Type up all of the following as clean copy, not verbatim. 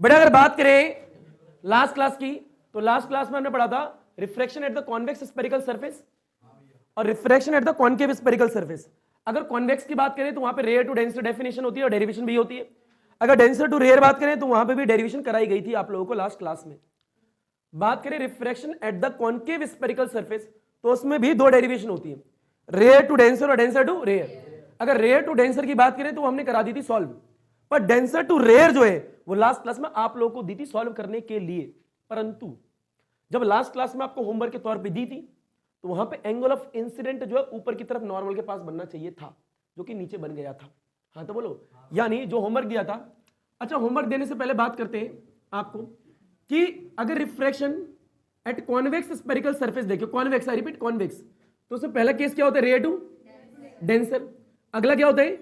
बेटा अगर बात करें लास्ट क्लास की, तो लास्ट क्लास में हमने पढ़ा था refraction at the convex spherical surface और refraction at the concave spherical surface. अगर कॉन्वेक्स की बात करें तो वहां पे रेयर टू डेंसर डेफिनेशन होती है और डेरिवेशन भी होती है। अगर डेंसर टू रेयर बात करें तो वहां पे भी डेरिवेशन कराई गई थी आप लोगों को लास्ट क्लास में। बात करें refraction at the concave spherical surface, तो उसमें भी दो डेरिवेशन होती है, रेयर टू डेंसर और डेंसर टू रेयर। अगर रेयर टू डेंसर की बात करें तो हमने करा दी थी सॉल्व, पर डेंसर टू रेयर जो है वो लास्ट क्लास में आप लोगों को दी थी सॉल्व करने के लिए। परंतु जब लास्ट क्लास में आपको होमवर्क के तौर पे दी थी तो वहां पे एंगल ऑफ इंसिडेंट जो है ऊपर की तरफ नॉर्मल के पास बनना चाहिए था, जो कि नीचे बन गया था। हाँ तो बोलो, यानी जो होमवर्क दिया था। अच्छा, होमवर्क देने से पहले बात करते हैं आपको कि अगर refraction at convex spherical surface देखिए, कॉन्वेक्स, आई रिपीट कॉन्वेक्स, तो उसमें पहला केस क्या होता है, रेयर टू डेंसर। अगला क्या होता है,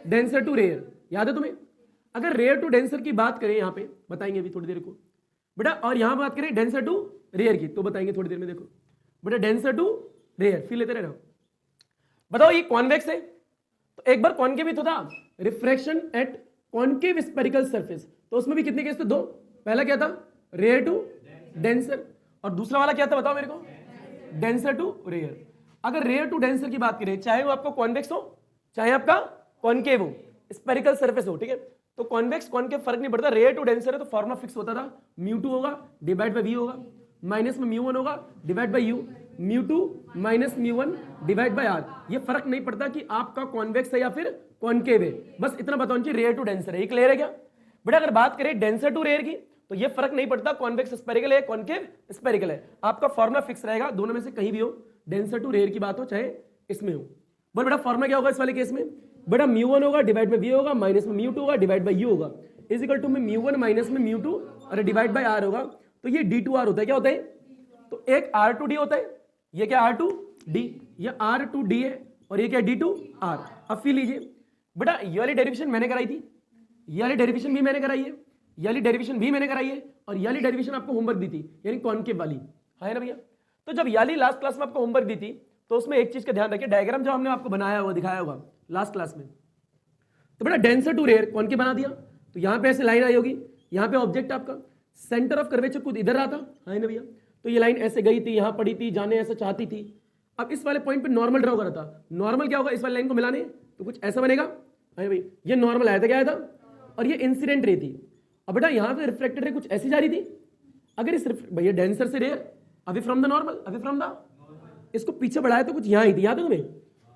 डेंसर टू रेयर। याद है तुम्हें? अगर रेयर टू डेंसर की बात करें, यहां पे बताएंगे अभी थोड़ी देर को बेटा, और यहां बात करें डेंसर टू रेयर की तो बताएंगे थोड़ी देर में। देखो बेटा, डेंसर टू रेयर फील लेते रहना। बताओ ये कॉन्वेक्स है तो एक बार कॉन्केव भी तो था, refraction eight concave spherical surface, तो उसमें भी कितने केस थे, दो। पहला क्या था, रेयर टू डेंसर, और दूसरा वाला क्या था बताओ मेरे को, डेंसर टू रेयर। अगर रेयर टू डेंसर की बात करें, चाहे वो आपका कॉन्वेक्स हो चाहे आपका कॉन्केव हो, स्फेरिकल सरफेस हो, ठीक है, तो कॉन्वेक्स कॉन्केव फर्क नहीं पड़ता। रेयर टू डेंसर है तो फॉर्मुला फिक्स होता था, μ2 होगा डिवाइड बाय v होगा, माइनस में μ1 होगा divide by u, μ2 minus μ1 divide by r। ये फर्क नहीं पड़ता कि आपका कॉन्वेक्स है या फिर कॉन्केव है, बस इतना बताओ कि रेयर टू डेंसर है। ये क्लियर है क्या बेटा? अगर बात करें डेंसर टू रेयर की तो ये फर्क नहीं पड़ता, कॉन्वेक्स स्फेरिकल है कॉन्केव स्फेरिकल है, आपका फॉर्मुला फिक्स रहेगा, दोनों में से कहीं भी हो, डेंसर टू रेयर की बात हो चाहे इसमें हो। बोल बेटा फॉर्मुला क्या होगा इस वाले केस में, बेटा μ1 होगा डिवाइड बाय v होगा, माइनस में μ2 होगा डिवाइड बाय u होगा, इज इक्वल टू में μ1 माइनस में μ2 और डिवाइड बाय r होगा। तो ये d2r होता है। क्या होता है? तो एक r2d होता है, ये क्या r2d, ये r2d है, और ये क्या d2r। अब फील लीजिए बेटा, ये वाली डेरिवेशन मैंने कराई थी, ये वाली डेरिवेशन भी मैंने कराई है, ये वाली डेरिवेशन भी मैंने कराई है, और ये वाली डेरिवेशन आपको होमवर्क दी थी, यानी कॉन्केव वाली, है ना भैया? तो जब याली लास्ट क्लास में आपको होमवर्क दी थी तो उसमें एक चीज का ध्यान रखिए, डायग्राम जो हमने आपको बनाया हुआ दिखाया होगा लास्ट क्लास में, तो बेटा डेंसर टू रेयर कौन के बना दिया, तो यहां पे ऐसे लाइन आई होगी, यहां पे ऑब्जेक्ट आपका सेंटर ऑफ कर्वेचर खुद इधर रहा था, है ना भैया? तो ये लाइन ऐसे गई थी, यहां पड़ी थी, जाने ऐसा चाहती थी। अब इस वाले पॉइंट पे नॉर्मल ड्रॉ करा था, नॉर्मल क्या होगा इस वाली लाइन को मिलाने, तो कुछ ऐसा बनेगा, है भाई? ये नॉर्मल आया था, क्या आया था, और ये इंसिडेंट रे थी। अब बेटा यहां पे रिफ्लेक्टेड रे कुछ ऐसी जा रही थी, अगर इस भैया डेंसर से रेयर, अभी फ्रॉम द नॉर्मल, अभी फ्रॉम द, इसको पीछे बढ़ाया तो कुछ यहां ही थी, याद है तुम्हें?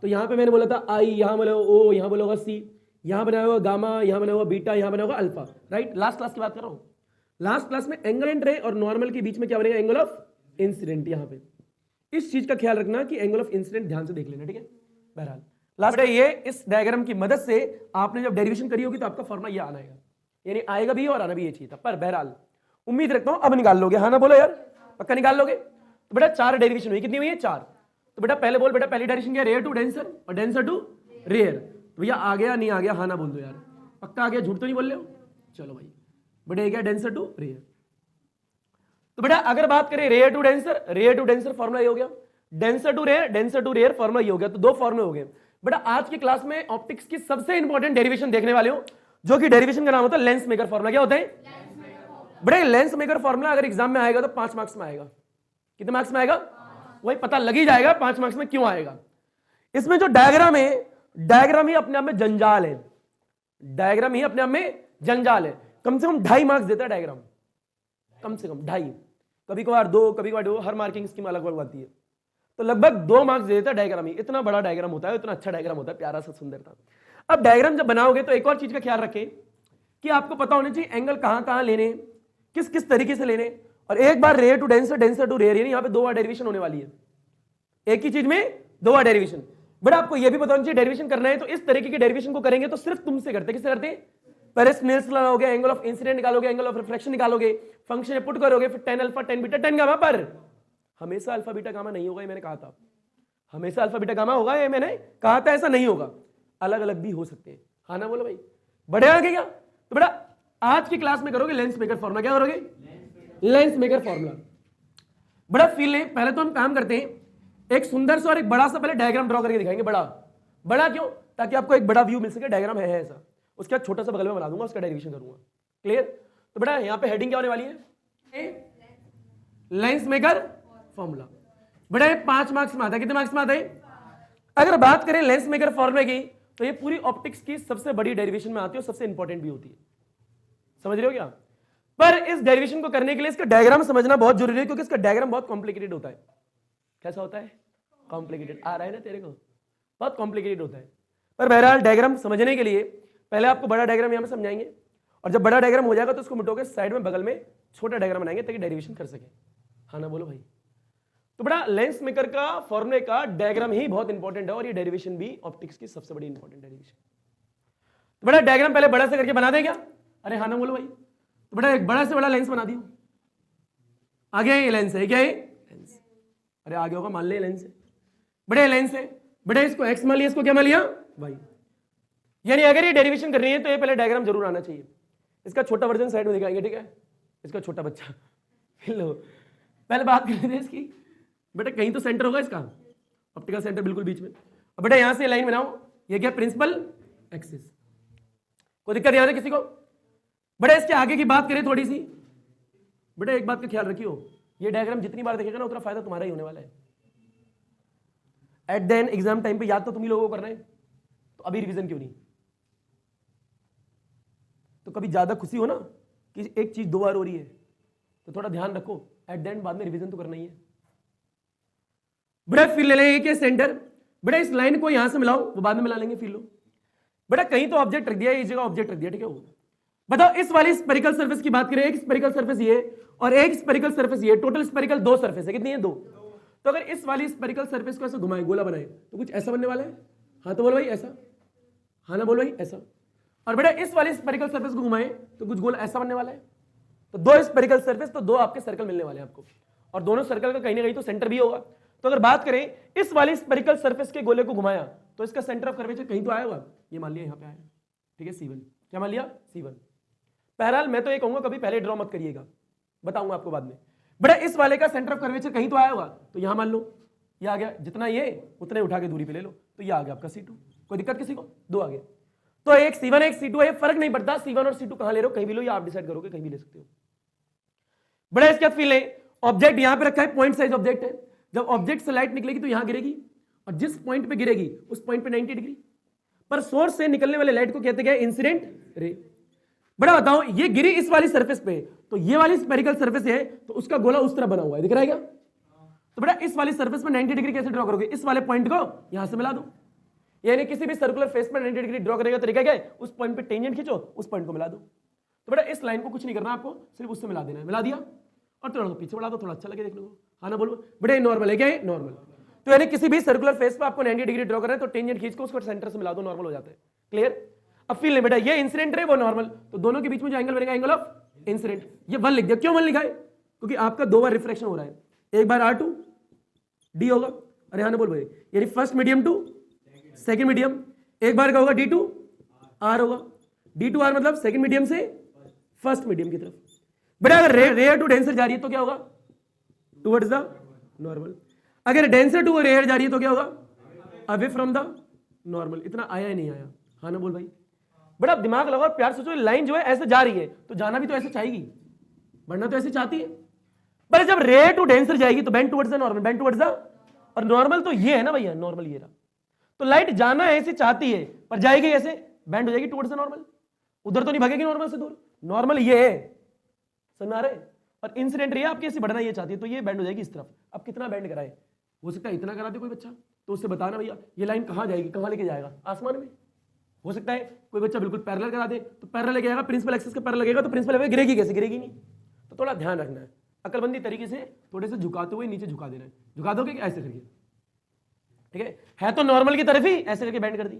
तो यहां पे मैंने बोला था आई, यहां बोला ओ, यहां बोला होगा सी, यहां बनाया हुआ गामा, यहां बनाया हुआ बीटा, यहां बनाया हुआ अल्फा, राइट? लास्ट क्लास की बात कर रहा हूं। लास्ट क्लास में एंगल एंड रे और नॉर्मल के बीच में क्या बनेगा, एंगल ऑफ इंसिडेंट। यहां पे इस चीज का ख्याल रखना कि एंगल ऑफ इंसिडेंट ध्यान से देख लेना, ठीक है? बहरहाल लास्ट ये इस डायग्राम की मदद से आपने जब डेरिवेशन करी होगी तो आपका फॉर्मुला ये आना है, यानी आएगा भी और आना भी ये चाहिए था। पर बहरहाल उम्मीद रखता हूं अब निकाल लोगे, हाँ ना बोलो यार, पक्का निकाल लोगे? तो बेटा 4 डेरिवेशन हुई, कितनी हुई है, 4। तो बेटा पहले बोल, बेटा पहली डेरिवेशन क्या, रेयर टू डेंसर और डेंसर टू रेयर। तो भैया आ गया नहीं आ गया, हाँ ना बोल दो यार, पक्का आ गया, झूठ तो नहीं बोल रहे हो? चलो भाई, बेटा क्या, डेंसर टू रेयर। तो बेटा अगर बात करें rare to denser, rare to denser formula ये हो गया, denser to rare, denser to rare formula ये हो गया, तो 2 फॉर्मुले हो गए। बेटा आज की क्लास में ऑप्टिक्स की सबसे इंपॉर्टेंट डेरिवेशन देखने वाले हो, जो कि डेरिवेशन का नाम होता है लेंस मेकर फॉर्मुला। क्या होता है बेटा? लेंस मेकर फॉर्मुला अगर एग्जाम में आएगा तो 5 मार्क्स में आएगा। कितने मार्क्स में आएगा? वही पता लग ही जाएगा 5 मार्क्स में क्यों आएगा। इसमें जो डायग्राम है, डायग्राम ही अपने आप में जंजाल है, डायग्राम ही अपने आप में जंजाल है। कम से कम 2.5 मार्क्स देता है डायग्राम, कम से कम 2.5, कभी कभार 2, कभी कभार 2, हर मार्किंग स्कीम अलग अलग आती है, तो लगभग 2 मार्क्स दे देता है डायग्राम ही। इतना बड़ा डायग्राम होता है, इतना अच्छा डायग्राम होता है, प्यारा सा सुंदर था। अब डायग्राम जब बनाओगे तो एक और चीज का ख्याल रखें कि आपको पता होना चाहिए एंगल कहां कहां लेने, किस किस तरीके से लेने। और एक बार rare to denser, denser to rare, यानी यहां पे 2 बार डेरिवेशन होने वाली है, एक ही चीज में 2 बार डेरिवेशन। बट आपको यह भी पता होना चाहिए डेरिवेशन करना है तो इस तरीके के डेरिवेशन को करेंगे तो सिर्फ तुमसे करते, किससे करते? पहले स्नेल्स लॉ लगाओगे, एंगल ऑफ इंसिडेंट निकालोगे, एंगल ऑफ रिफ्लेक्शन निकालोगे, फंक्शन पुट करोगे, फिर tan alpha, tan beta, tan gamma. पर हमेशा अल्फा बीटा गामा नहीं होगा, ये मैंने कहा था, हमेशा अल्फा बीटा गामा होगा, ये मैंने कहा था, ऐसा नहीं होगा, अलग अलग भी हो सकते हैं, हाँ ना बोलो भाई? बढ़े आगे क्या? तो बेटा आज की क्लास में करोगे लेंस मेकर फॉर्मुला। क्या करोगे? Lens maker formula. बड़ा फील है, पहले तो हम काम करते हैं, एक सुंदर सा और एक बड़ा सा पहले डायग्राम ड्रॉ करके दिखाएंगे। बड़ा बड़ा क्यों? ताकि आपको एक बड़ा व्यू मिल सके, डायग्राम है ऐसा। उसके बाद छोटा सा बगल में बना दूंगा, उसका डेरिवेशन करूंगा। क्लियर? तो बेटा यहाँ पे हेडिंग क्या होने वाली है? Lens maker formula. बेटा ये 5 मार्क्स में आता है। कितने मार्क्स में आता है? अगर बात करें लेंस मेकर फॉर्मूले की, तो ये पूरी ऑप्टिक्स की सबसे बड़ी डेरिवेशन में आती है और सबसे इंपॉर्टेंट भी होती है। समझ रहे हो क्या? पर इस डेरिवेशन को करने के लिए इसका डायग्राम समझना बहुत जरूरी है, क्योंकि इसका डायग्राम बहुत कॉम्प्लिकेटेड होता है। कैसा होता है? कॉम्प्लिकेटेड। आ रहा है ना तेरे को? बहुत कॉम्प्लिकेटेड होता है। पर बहरहाल डायग्राम समझने के लिए पहले आपको बड़ा डायग्राम यहां पे समझाएंगे, और जब बड़ा डायग्राम हो जाएगा तो उसको मिटो के साइड में बगल में छोटा डायग्राम बनाएंगे ताकि डेरिवेशन कर सके। हाँ ना बोलो भाई। तो बड़ा लेंस मेकर का फॉर्मूले का डायग्राम ही बहुत इंपॉर्टेंट है, और ये डेरिवेशन भी ऑप्टिक्स की सबसे बड़ी इंपॉर्टेंट डेरिवेशन। तो बड़ा डायग्राम पहले बड़ा से करके बना दे क्या? अरे हाँ ना बोलो भाई। तो बड़ा एक बड़ा से बड़ा लेंस बना दियो। आगे ये लेंस है, क्या है? लेंस। अरे आगे होगा, मान ले लेंस है। बड़े लेंस है, बड़े इसको एक्स मान लिया, इसको क्या मान लिया? वाई। यानी अगर ये डेरिवेशन करनी है तो ये पहले डायग्राम जरूर आना चाहिए। इसका छोटा वर्जन साइड में दिखाएंगे, ठीक है? इसका छोटा बच्चा लो, पहले बात कर लेते हैं इसकी। बेटा कहीं तो सेंटर होगा इसका, ऑप्टिकल सेंटर बिल्कुल बीच में। अब बेटा यहां से लाइन बनाओ, ये क्या? Principal axis. कोई दिक्कत यहां से किसी को? बेटा इसके आगे की बात करें थोड़ी सी। बेटा एक बात का ख्याल रखियो, ये डायग्राम जितनी बार देखेगा ना उतना फायदा तुम्हारा ही होने वाला है। At the end exam time पे याद तो तुम ही लोगों को करना है, तो अभी रिवीजन क्यों नहीं? तो कभी ज्यादा खुशी हो ना कि एक चीज 2 बार हो रही है, तो थोड़ा ध्यान रखो, एट द एंड बाद में रिवीजन तो करना ही है। बेटा फिर ले लेंगे कि सेंटर। बेटा इस लाइन को यहां से मिलाओ, वो बाद में मिला लेंगे, फिर लो। बेटा कहीं तो ऑब्जेक्ट रख दिया, इस जगह ऑब्जेक्ट रख दिया, ठीक है? वो बताओ इस वाली स्पेरिकल सरफेस की बात करें, एक स्पेरिकल सरफेस ये और एक स्पेरिकल सरफेस ये, टोटल स्पेरिकल 2 सरफेस है। कितनी है? 2। तो अगर इस वाली स्पेरिकल सरफेस को ऐसे घुमाए, गोला बनाए, तो कुछ ऐसा बनने वाला है। हाँ तो बोलो भाई ऐसा, हाँ ना बोलो भाई ऐसा। और बेटा इस वाली स्पेरिकल सरफेस को घुमाए तो कुछ गोला ऐसा बनने वाला है। तो 2 स्पेरिकल सरफेस, तो 2 आपके सर्कल मिलने वाले हैं आपको, और दोनों सर्कल का कहीं ना कहीं तो सेंटर भी होगा। तो अगर बात करें इस वाली स्पेरिकल सरफेस के गोले को घुमाया तो इसका सेंटर ऑफ कर्वेचर कहीं तो आया होगा। ये मान लिया यहाँ पे आया, ठीक है? C1। क्या मान लिया? C1। बहरहाल मैं तो ये कहूंगा कभी पहले ड्रॉ मत करिएगा, बताऊंगा आपको बाद में। बेटा इस वाले का सेंटर ऑफ कर्वेचर कहीं तो आया होगा, तो यहां मान लो ये आ गया, जितना ये उतने उठा के दूरी पे ले लो, तो ये आ गया आपका C2। कोई दिक्कत किसी को? 2 आ गए। तो एक C1 एक C2 है, फर्क नहीं पड़ता C1 और C2 कहां ले रहे हो, कहीं भी लो, या आप डिसाइड करोगे कहीं भी ले सकते हो। बड़ा इसके बाद फिर ऑब्जेक्ट यहां पे रखा है, पॉइंट साइज ऑब्जेक्ट है। जब ऑब्जेक्ट से लाइट निकलेगी तो यहां गिरेगी, और जिस पॉइंट पे गिरेगी उस पॉइंट पे 90 डिग्री पर सोर्स से निकलने वाले लाइट को कहते हैं इंसिडेंट रे। बड़ा बताओ ये गिरी इस वाली सरफेस पे, तो ये वाली स्पेरिकल सरफेस है, तो उसका गोला उस तरह बना हुआ है, दिख रहा है क्या? तो बेटा इस वाली सरफेस में 90 डिग्री कैसे ड्रॉ करोगे? इस वाले पॉइंट को यहां से मिला दो, यानी किसी भी सर्कुलर फेस पर 90 डिग्री ड्रॉ करेगा तरीका क्या है? उस पॉइंट पे टेंजेंट खींचो, उस पॉइंट को मिला दो। तो बेटा इस लाइन को कुछ नहीं करना आपको, सिर्फ उससे मिला देना है। मिला दिया और थोड़ा सा पीछे बढ़ा दो, थोड़ा अच्छा लगे देखने को। हाँ ना बोलो। बेटा नॉर्मल है, क्या है? नॉर्मल। तो यानी किसी भी सर्कुलर फेस पे आपको 90 डिग्री ड्रॉ करना है तो टेंजेंट खींच को उसको सेंटर से मिला दो, नॉर्मल हो जाता है। क्लियर? अब फील नहीं बेटा, ये इंसिडेंट है वो नॉर्मल, तो दोनों के बीच में जो एंगल बनेगा एंगल ऑफ इंसिडेंट। ये 1 लिख दिया। क्यों 1 लिखा है? क्योंकि आपका 2 बार रिफ्लेक्शन हो रहा है, एक बार R2 D होगा, अरे हाँ ना बोल भाई, यानी first medium to second medium, एक बार का होगा D2 R होगा, D2 R मतलब सेकंड मीडियम से फर्स्ट मीडियम की तरफ। बेटा अगर रेयर टू डेंसर जा रही है तो क्या होगा? Towards the normal. अगर डेंसर टू रेयर जा रही है तो क्या होगा? Away from the normal. इतना आया ही नहीं आया? हाँ ना बोल भाई। बड़ा दिमाग लगाओ, प्यार सोचो, लाइन जो है ऐसे जा रही है तो जाना भी तो ऐसे चाहेगी, बढ़ना तो ऐसे चाहती है। पर जब रेयर टू डेंसर जाएगी तो bend towards the normal, bend towards the, और नॉर्मल तो ये है ना भैया, नॉर्मल ये रहा। तो लाइट जाना ऐसे चाहती है पर जाएगी ऐसे, बेंड हो जाएगी टुवर्ड्स द नॉर्मल, उधर तो नहीं भागेगी नॉर्मल से दूर। नॉर्मल ये है, समझ में आ रहा है? और इंसिडेंट ये आपकी ऐसे बढ़ना ये चाहती है तो ये बेंड हो जाएगी इस तरफ। अब कितना बेंड कराए? हो सकता है इतना करा दे कोई बच्चा, तो उससे बताना भैया ये लाइन कहां जाएगी, कहां लेके जाएगा? आसमान में। हो सकता है कोई बच्चा बिल्कुल पैरेलल करा दे, तो पैरेलल लेके जाएगा, प्रिंसिपल एक्सिस के पैरेलल लगेगा, तो प्रिंसिपल एक्सिस गिरेगी कैसे? गिरेगी नहीं। तो थोड़ा ध्यान रखना है, अकलमंदी तरीके से थोड़े से झुकाते हुए नीचे झुका देना है। झुका दोगे ऐसे करके, ठीक है तो नॉर्मल की तरफ ही ऐसे करके बेंड कर दी।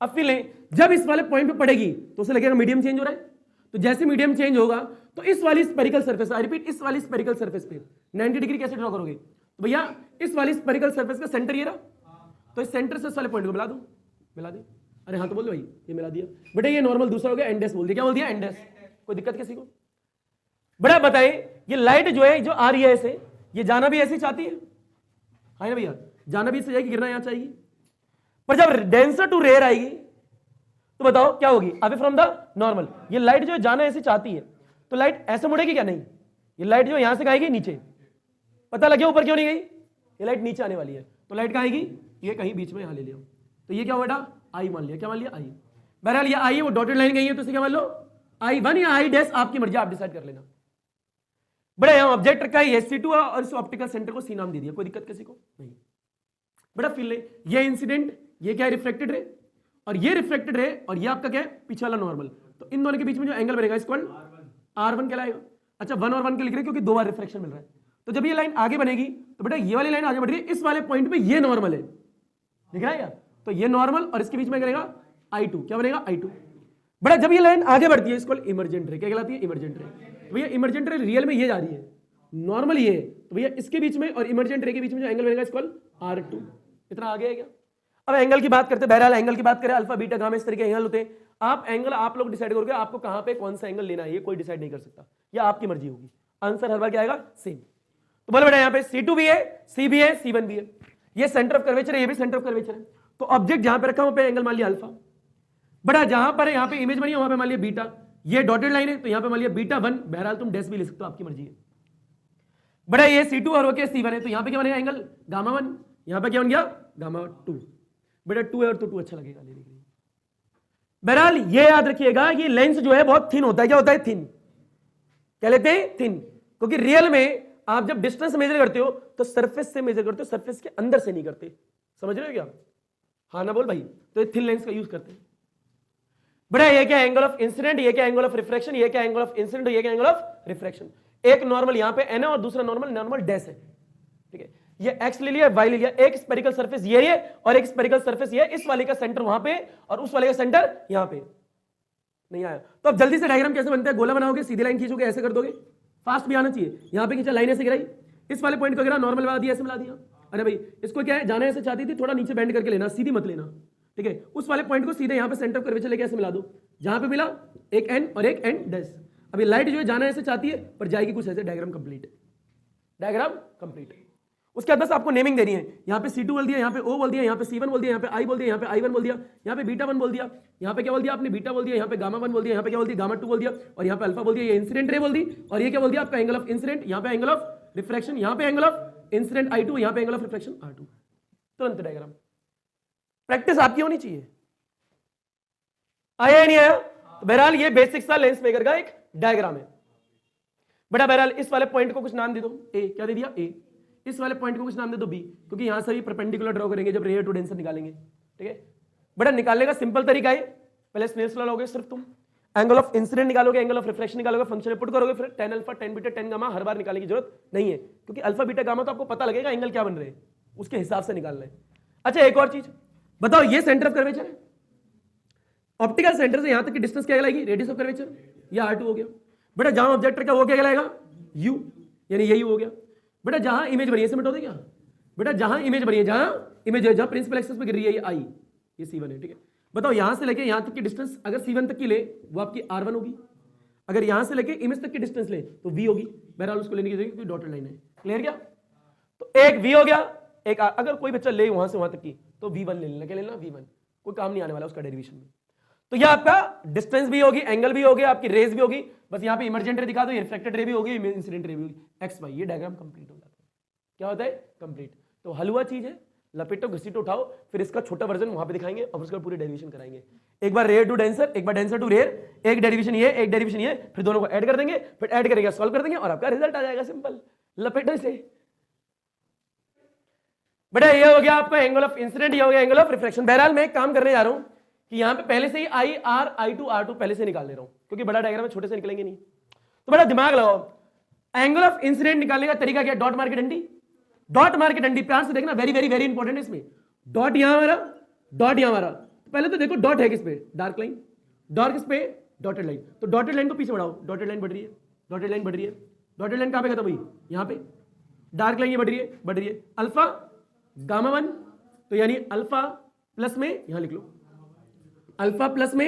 अब फिर जब इस वाले पॉइंट पे पड़ेगी तो उसे लगेगा मीडियम चेंज हो रहा है, तो जैसे मीडियम चेंज होगा तो इस वाली स्पेरिकल सरफेस, आई रिपीट इस वाली स्पेरिकल सरफेस पे 90 डिग्री कैसे ड्रॉ करोगे? तो भैया इस वाली स्पेरिकल सरफेस का सेंटर ये रहा, तो इस सेंटर से इस वाले पॉइंट को मिला दो, मिला दे। अरे हाँ तो बोल दो भाई, ये मिला दिया। बेटा ये नॉर्मल दूसरा हो गया, एंडेस बोल दिया। क्या बोल दिया? एंडेस। कोई दिक्कत किसी को? बड़ा बताए ये लाइट जो है जो आ रही है ऐसे, ये जाना भी ऐसे चाहती है, हाँ ना भैया, जाना भी इससे जाएगी, गिरना यहां चाहेगी। पर जब डेंसर टू रेयर आएगी तो बताओ क्या होगी, अवे फ्रॉम द नॉर्मल। ये लाइट जो जाना ऐसे चाहती है तो लाइट ऐसे मुड़ेगी क्या, नहीं, ये लाइट जो यहां से आएगी नीचे, पता लगे ऊपर क्यों नहीं गई, ये लाइट नीचे आने वाली है, तो लाइट कहाँ आएगी, ये कहीं बीच में यहां ले लिया, तो ये क्या हुआ बेटा, आई मान लिया, क्या मान लिया, आई। बहरहाल ये आई है, वो डॉटेड लाइन गई है, तो इसे क्या मान लो, I1 या I डैश, आपकी मर्जी, आप डिसाइड कर लेना। बड़ा यहां ऑब्जेक्ट रखा है SC2 और इस ऑप्टिकल सेंटर को C नाम दे दिया, कोई दिक्कत किसी को नहीं। बड़ा फील ले, ये इंसिडेंट, ये क्या है, रिफ्लेक्टेड रे, और ये रिफ्लेक्टेड रे, और ये आपका क्या है, पीछे वाला नॉर्मल, तो इन दोनों के बीच में जो एंगल बनेगा इसको R1 कहलाएगा। अच्छा 1 और 1 के लिख रहे क्योंकि 2 बार रिफ्लेक्शन मिल रहा है, तो जब ये लाइन आगे बनेगी तो बेटा ये वाली लाइन आगे बढ़ रही है, इस वाले पॉइंट पे ये नॉर्मल है, दिख रहा है यार, तो ये नॉर्मल और इसके बीच में बनेगा I2, क्या बनेगा, I2। बड़ा जब ये लाइन आगे बढ़ती है इसको इमरजेंट रे, क्या कहलाती है, इमरजेंट रे। तो भैया इमरजेंट रे रियल में ये जा रही है, नॉर्मल ये है, तो भैया इसके बीच में और इमरजेंट रे के बीच में जो एंगल बनेगा इसको R2। इतना आगे है क्या। अब एंगल की बात करते हैं, बहरहाल एंगल की बात करें, अल्फा बीटा गामा इस तरीके एंगल होते हैं। आप एंगल आप लोग डिसाइड करोगे आपको कहां पे कौन सा एंगल लेना है, ये कोई डिसाइड नहीं कर सकता, ये आपकी मर्जी होगी। आंसर हर बार क्या आएगा, सेम। तो बोलो बेटा यहाँ पे C2 भी है, C भी है, C1 भी है, ये सेंटर ऑफ कर्वेचर है, ये भी सेंटर ऑफ कर्वेचर है। तो ऑब्जेक्ट जहां पे रखा वहां पे एंगल मान लिया अल्फा, बड़ा जहां पर है यहाँ पे इमेज बनी है वहां पे मान लिया बीटा, ये डॉटेड लाइन है तो यहाँ पे मान लिया β1, बहरहाल तुम डैश भी ले सकते हो, आपकी मर्जी है। बड़ा ये C2 और ओके C1 है, तो यहाँ पे क्या बनेगा एंगल γ1, यहाँ पे क्या बन गया γ2, बेटा 2 है और तो 2 अच्छा लगेगा लेने के लिए। बहरहाल ये याद रखिएगा, ये लेंस जो है बहुत थिन होता है, क्या होता है, थिन, क्या लेते हैं, थिन, क्योंकि रियल में आप जब डिस्टेंस मेजर करते हो तो सरफेस से मेजर करते हो, सरफेस के अंदर से नहीं करते, समझ रहे हो क्या, हाँ ना बोल भाई, तो ये थिन लेंस का यूज करते हैं। बड़ा ये क्या एंगल ऑफ इंसिडेंट, ये क्या एंगल ऑफ रिफ्रैक्शन, ये क्या एंगल ऑफ इंसिडेंट, ये क्या एंगल ऑफ रिफ्रैक्शन। एक नॉर्मल यहां पे n है और दूसरा नॉर्मल डैश है, ठीक है, ये x ले लिया, y ले लिया, एक स्पेरिकल सरफेस ये है और एक स्पेरिकल सरफेस ये, इस वाले का सेंटर वहां पे और उस वाले का सेंटर यहां पे। नहीं आया तो अब जल्दी से डायग्राम कैसे बनता है, गोला बनाओगे, सीधी लाइन खींचोगे, ऐसे कर दोगे, फास्ट भी आना चाहिए। यहां पे खींचा, लाइन ऐसे गिराई, इस वाले पॉइंट को गिरा, नॉर्मल बना दिया, ऐसे मिला दिया। अरे भाई इसको क्या है, जाना ऐसे चाहती थी, थोड़ा नीचे बेंड करके लेना, सीधी मत लेना, ठीक है, उस वाले पॉइंट को सीधे यहां पे सेंटर ऑफ कर्वेचर लेके ऐसे मिला दो, जहां पे मिला एक एन और एक एन डैश। अभी लाइट जो है जाना ऐसे चाहती है पर जाएगी कुछ ऐसे, डायग्राम कंप्लीट, डायग्राम कंप्लीट। उसके बाद बस आपको नेमिंग देनी है, यहाँ पे C2 बोल दिया, यहाँ पे O बोल दिया, यहाँ पे C1 बोल दिया, यहाँ पे I बोल दिया, यहाँ पे I1 बोल दिया, यहाँ पे β1 बोल दिया, यहाँ पे क्या बोल दिया आपने, बीटा बोल दिया, यहाँ पे γ1 बोल दिया, यहाँ पे क्या बोल दिया, γ2 बोल दिया, और यहाँ पे अल्फा बोल दिया, ये इंसिडेंट रे बोल दी, और ये क्या बोल दिया आपका एंगल ऑफ इंसिडेंट, यहाँ पे एंगल ऑफ रिफ्रैक्शन, यहाँ पे एंगल ऑफ इंसिडेंट I2, यहाँ पे एंगल ऑफ रिफ्रैक्शन R2। तुरंत डायग्राम, प्रैक्टिस आपकी होनी चाहिए। आया नहीं आया, बहरहाल ये बेसिक सा लेंस मेकर का एक डायग्राम है। बड़ा बहरहाल इस वाले पॉइंट को कुछ नाम दे दो, ए, क्या दे दिया, ए, इस वाले पॉइंट को कुछ नाम दे दो बी, क्योंकि यहां से भी परपेंडिकुलर ड्रॉ करेंगे जब रेयर टू डेंसर निकालेंगे, ठीक है। बड़ा निकालने का सिंपल तरीका है, पहले स्नेल्स लॉ लोगे, सिर्फ तुम एंगल ऑफ इंसिडेंट निकालोगे, एंगल ऑफ रिफ्लेक्शन निकालोगे, फंक्शन पुट करोगे, फिर tan alpha, tan beta, tan gamma हर बार निकालने की जरूरत नहीं है, क्योंकि अल्फा बीटा गामा तो आपको पता लगेगा एंगल क्या बन रहे हैं, उसके हिसाब से निकालना है। अच्छा एक और चीज बताओ, ये सेंटर ऑफ कर्वेचर है, ऑप्टिकल सेंटर से यहां तक की डिस्टेंस क्या कहलाएगी, रेडियस ऑफ कर्वेचर, या R2 हो गया। बेटा जहां ऑब्जेक्ट रखा वो क्या कहलाएगा, U, यानी यही हो गया। बेटा जहां इमेज बनी है, इसे मिटा दो क्या, बेटा जहां इमेज बनी है, जहां इमेज है, जहां प्रिंसिपल एक्सिस पे गिर रही है, ये I, ये C1 है, ठीक है। बताओ यहां से लेके यहां तक की डिस्टेंस अगर C1 तक की ले वो आपकी R1 होगी, अगर यहां से लेके इमेज तक की डिस्टेंस ले तो V होगी, बहरहाल उसको लेने की जरूरत क्योंकि डॉटेड लाइन है, क्लियर क्या। तो एक V हो गया, एक R, अगर कोई बच्चा ले वहां से वहां तक की तो V1 ले लेना, क्या लेना, V1, कोई काम नहीं आने वाला उसका डेरिवेशन में। तो यह आपका डिस्टेंस भी होगी, एंगल भी होगी, आपकी रेज भी होगी, बस यहाँ पे इमरजेंट रे दिखा दो, रिफ्लेक्टेड रे भी होगी, इंसिडेंट रे भी होगी, एक्स वाई, ये डायग्राम कंप्लीट हो जाता है। क्या होता है, कंप्लीट। तो हलवा चीज है, लपेटो घसीटो उठाओ, फिर इसका छोटा वर्जन वहां पे दिखाएंगे और उसका पूरी डेरिवेशन कराएंगे। एक बार रेयर टू डेंसर, एक बार डेंसर टू रेयर, एक डेरिवेशन ये, एक डेरिवेशन ये, फिर दोनों को ऐड कर देंगे, फिर ऐड करेंगे, सॉल्व कर देंगे और आपका रिजल्ट आ जाएगा, सिंपल, लपेटो से। बेटा ये हो गया आपका एंगल ऑफ इंसिडेंट, ये हो गया एंगल ऑफ रिफ्लेक्शन। बहरहाल मैं एक काम करने जा रहा हूं कि यहां पे पहले से ही I, R, I2, R2 पहले से निकाल ले रहा हूं, क्योंकि बड़ा डायग्राम में छोटे से निकलेंगे नहीं। तो बड़ा दिमाग लगाओ, एंगल ऑफ इंसिडेंट निकालने का तरीका क्या, डॉट मार के डंडी, डॉट मार के डंडी, प्यार से देखना, वेरी वेरी वेरी इंपॉर्टेंट है इसमें। डॉट यहां मारा, डॉट यहां मारा, पहले तो देखो डॉट है किस पे, डार्क लाइन, डॉट किस पे, डॉटेड लाइन, तो डॉटेड लाइन को पीछे बढ़ाओ, डॉटेड लाइन बढ़ रही है, डॉटेड लाइन बढ़ रही है, डॉटेड लाइन कहां पे खत्म हुई, यहां पे, डार्क लाइन ये बढ़ रही है, अल्फा γ1, तो यानी अल्फा प्लस में यहां लिख लो, अल्फा प्लस में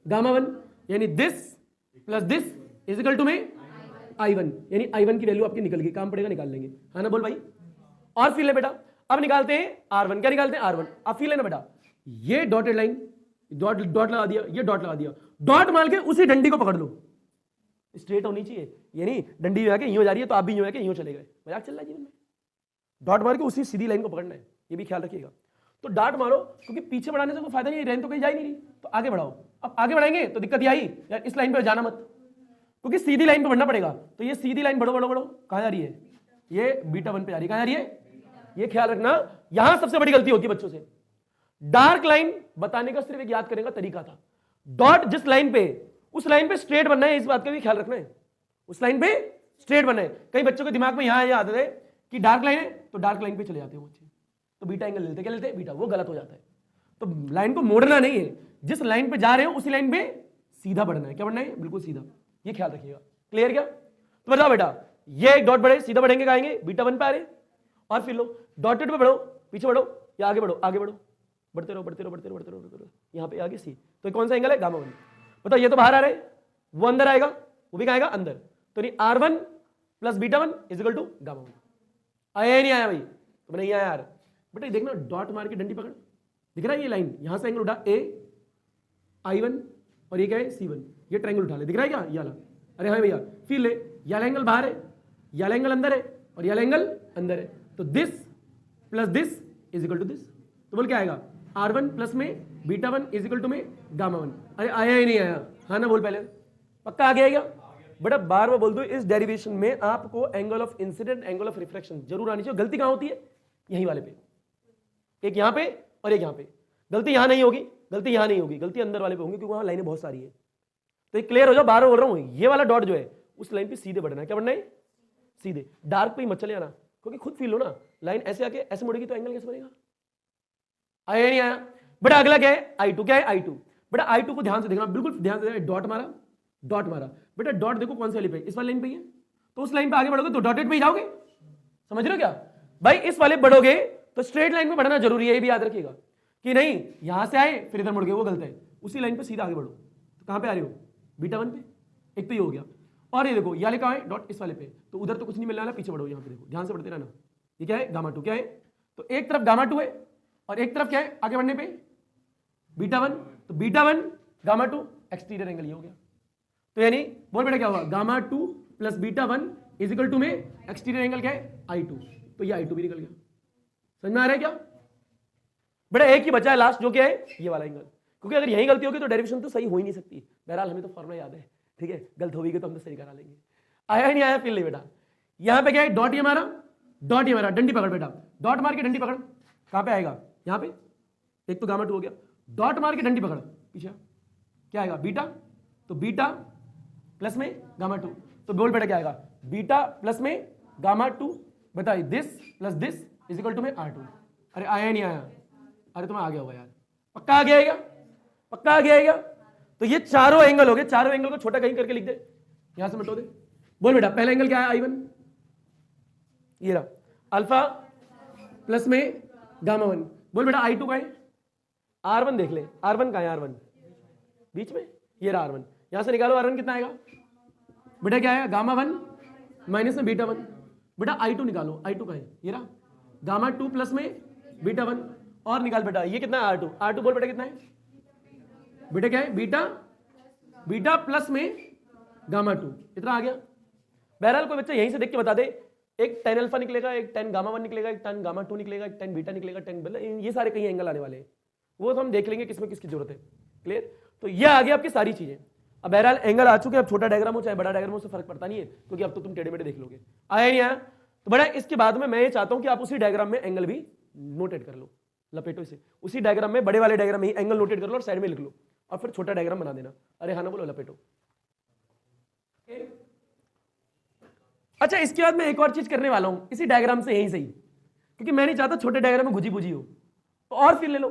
γ1, यानी this plus this is equal to में I1, यानी I1 की वैल्यू आपकी निकल गई, काम पड़ेगा निकाल लेंगे, है ना बोल भाई। और फिर ले बेटा, अब निकालते हैं R1, क्या निकालते हैं R1, अब फिर लेना बेटा, ये डॉटेड लाइन डॉट डॉट लगा दिया, ये डॉट लगा दिया, डॉट मार के उसी डंडी को पकड़ लो, स्ट्रेट होनी चाहिए, ये नहीं डंडी आके यूं जा रही है तो आप भी यूं आके यूं चले गए, मजाक चल रहा है जीवन में। डॉट मार के उसी सीधी लाइन को पकड़ना है, ये भी ख्याल रखिएगा। तो डाट मारो, क्योंकि पीछे बढ़ाने से कोई फायदा नहीं, लाइन तो कहीं जा ही नहीं रही, तो आगे बढ़ाओ। अब आगे बढ़ाएंगे तो दिक्कत ये आई यार, इस लाइन पे जाना मत, क्योंकि सीधी लाइन पे बढ़ना पड़ेगा। तो ये सीधी लाइन बढ़ो बढ़ो बढ़ो, कहाँ जा रही है, ये बीटा 1 पे जा रही है, कहाँ जा रही है, ये ख्याल रखना। यहां सबसे बड़ी गलती होती है बच्चों से, डार्क लाइन बताने का सिर्फ एक याद करने का तरीका था, डॉट जिस लाइन पे, उस लाइन पे स्ट्रेट बनना है, इस बात का भी ख्याल रखना है, उस लाइन पे स्ट्रेट बनना है। कई बच्चों के दिमाग में यहां आदत है कि डार्क लाइन है तो डार्क लाइन पे चले जाते हैं बच्चे, तो बीटा एंगल लेते, क्या लेते हैं, बीटा, वो गलत हो जाता है। तो लाइन को मोड़ना नहीं है, जिस लाइन पे जा रहे हो उसी लाइन पे सीधा बढ़ना है, क्या बढ़ना है, बिल्कुल सीधा, ये ख्याल रखिएगा। क्लियर क्या, तो बताओ बेटा, ये एक डॉट बढ़े, सीधा बढ़ेंगे, आएंगे बीटा 1 पे आ रहे, और फिर लो डॉटेड पे बढ़ो, पीछे बढ़ो या आगे बढ़ो, आगे बढ़ो, बढ़ते रहो बढ़ते रहो बढ़ते रहो बढ़ते रहो बढ़ते रहो, यहाँ पे आगे सी, तो कौन सा एंगल है, गामा 1। बताओ ये तो बाहर आ रहे, वो अंदर आएगा, वो भी आएगा अंदर, तो नहीं R1 plus beta 1 is equal to gamma 1। आया नहीं आया भाई, तो नहीं आया यार बेटा, देखना डॉट मार के डंडी पकड़, दिख रहा है ये लाइन, यहां से एंगल उठा A I1 और ये क्या है C1, ये ट्रायंगल उठा ले, दिख रहा है क्या ये वाला, अरे हाँ भैया, फिर ले, ये वाला एंगल बाहर है, ये वाला एंगल अंदर है, और ये वाला एंगल अंदर है, तो this plus this is equal to this, तो बोल क्या आएगा, R1 प्लस में बीटा 1 इज इक्वल टू में गामा 1। अरे आया ही नहीं आया, हाँ ना बोल पहले, पक्का आ गया क्या बेटा, बार बार बोल दो, इस डेरिवेशन में आपको angle of incident, angle of reflection जरूर आनी चाहिए। गलती कहां होती है, यही वाले पे, एक यहां पे और एक यहां पे, गलती यहां नहीं होगी, गलती यहां नहीं होगी, गलती अंदर वाले पे होंगी, क्योंकि वहां लाइनें बहुत सारी है। तो एक क्लियर हो जाओ, बार बार बोल रहा हूं, ये वाला डॉट जो है उस लाइन पे सीधे बढ़ना है, क्या बढ़ना है, सीधे, डार्क पे ही मत चले आना, क्योंकि खुद फील हो ना, लाइन ऐसे आके ऐसे मुड़ेगी तो एंगल कैसे बनेगा, आया नहीं आया बेटा। अगला क्या है, I2, क्या है I2, बेटा I2 को ध्यान से देखना, बिल्कुल ध्यान से, डॉट मारा, डॉट मारा, बेटा डॉट देखो कौन सी वाली पे, इस वाली लाइन पे है, तो उस लाइन पे आगे बढ़ोगे तो डॉटेड पे ही जाओगे, समझ रहे हो क्या भाई, इस वाले बढ़ोगे तो स्ट्रेट लाइन में बढ़ना जरूरी है, ये भी याद रखिएगा, कि नहीं यहां से आए फिर इधर मुड़ गए, वो गलत है, उसी लाइन पे सीधा आगे बढ़ो। तो कहां पे आ रहे हो, बीटा 1 पे, एक तो ये हो गया, और ये देखो ये वाले कहां है, डॉट इस वाले पे, तो उधर तो कुछ नहीं मिलने वाला, पीछे बढ़ो, यहाँ पे देखो ध्यान से बढ़ते रहना, ये क्या है, गामा 2, क्या है, तो एक तरफ गामा 2 है और एक तरफ क्या है, आगे बढ़ने पे बीटा 1, तो बीटा 1 गामा 2 एक्सटीरियर एंगल ये हो गया, तो यानी बोल बेटा क्या होगा, gamma 2 plus beta 1 is equal to में एक्सटीरियर एंगल क्या है, I2, तो ये I2 भी निकल गया। समझ में आ रहा है क्या बेटा, एक ही बचा है लास्ट, जो क्या है ये वाला एंगल, क्योंकि अगर यही गलती होगी तो डेरिवेशन तो सही हो ही नहीं सकती। बहरहाल हमें तो फॉर्मूला याद है, ठीक है, गलत होगी तो हम तो सही करा लेंगे। आया ही नहीं आया, फिर ले बेटा, यहां पे क्या है, डॉट ये मारा, डॉट ये मारा, डंडी पकड़ बेटा, डॉट मार के डंडी पकड़, कहां पे आएगा, यहां पे, एक तो गामा 2 हो गया, डॉट मार के डंडी पकड़, पीछे क्या आएगा, बीटा, तो बीटा प्लस में गामा 2, तो बोल बेटा क्या आएगा, बीटा प्लस में गामा 2, बताइए this plus this is equal to में R2। अरे आया नहीं आया, अरे तुम्हें आ गया होगा यार, पक्का आ गया है क्या, पक्का आ गया है क्या। तो ये चारों एंगल हो गए, चारों एंगल को छोटा कहीं करके लिख दे, यहां से मिटो दे। बोल बेटा पहला एंगल क्या है, I1, ये रहा, अल्फा प्लस में गामा 1। बोल बेटा I2 का है, R1 देख ले, R1 का है, R1 बीच में, ये रहा R1, यहां से निकालो R1 कितना आएगा बेटा, क्या है, गामा 1 माइनस में बीटा 1, बेटा I2 निकालो, I2 का है, ये रहा गामा 2 प्लस में बीटा 1, और निकाल बेटा ये कितना है, R2, R2 बोल बेटा कितना है बेटा, क्या है, बीटा, बीटा प्लस में गामा 2, इतना आ गया। बहरहाल कोई बच्चा यहीं से देख के बता दे, एक tan अल्फा निकलेगा, एक tan गामा 1 निकलेगा, एक tan गामा 2 निकलेगा, एक tan बीटा निकलेगा, tan, ये सारे कहीं एंगल आने वाले हैं, वो तो हम देख लेंगे किसमें किसकी जरूरत है। क्लियर, तो ये आ गया आपकी सारी चीजें। अब बहरहाल एंगल आ चुके हैं, अब छोटा डायग्राम हो चाहे बड़ा डायग्राम हो, उससे फर्क पड़ता नहीं है, क्योंकि अब तो तुम टेढ़े मेढ़े देख लोगे। आया नहीं आया, तो बड़ा इसके बाद में मैं ये चाहता हूं कि आप उसी डायग्राम में एंगल भी नोटेट कर लो, लपेटो इसे, उसी डायग्राम में, बड़े वाले डायग्राम में ही एंगल नोटेट कर लो और साइड में लिख लो, और फिर छोटा डायग्राम बना देना। अरे हाँ ना बोलो, लपेटो। अच्छा, इसके बाद मैं एक और चीज करने वाला हूं इसी डायग्राम से, यहीं से ही, क्योंकि मैं नहीं चाहता छोटे डायग्राम में गुजी बुझी हो, तो और फिर ले लो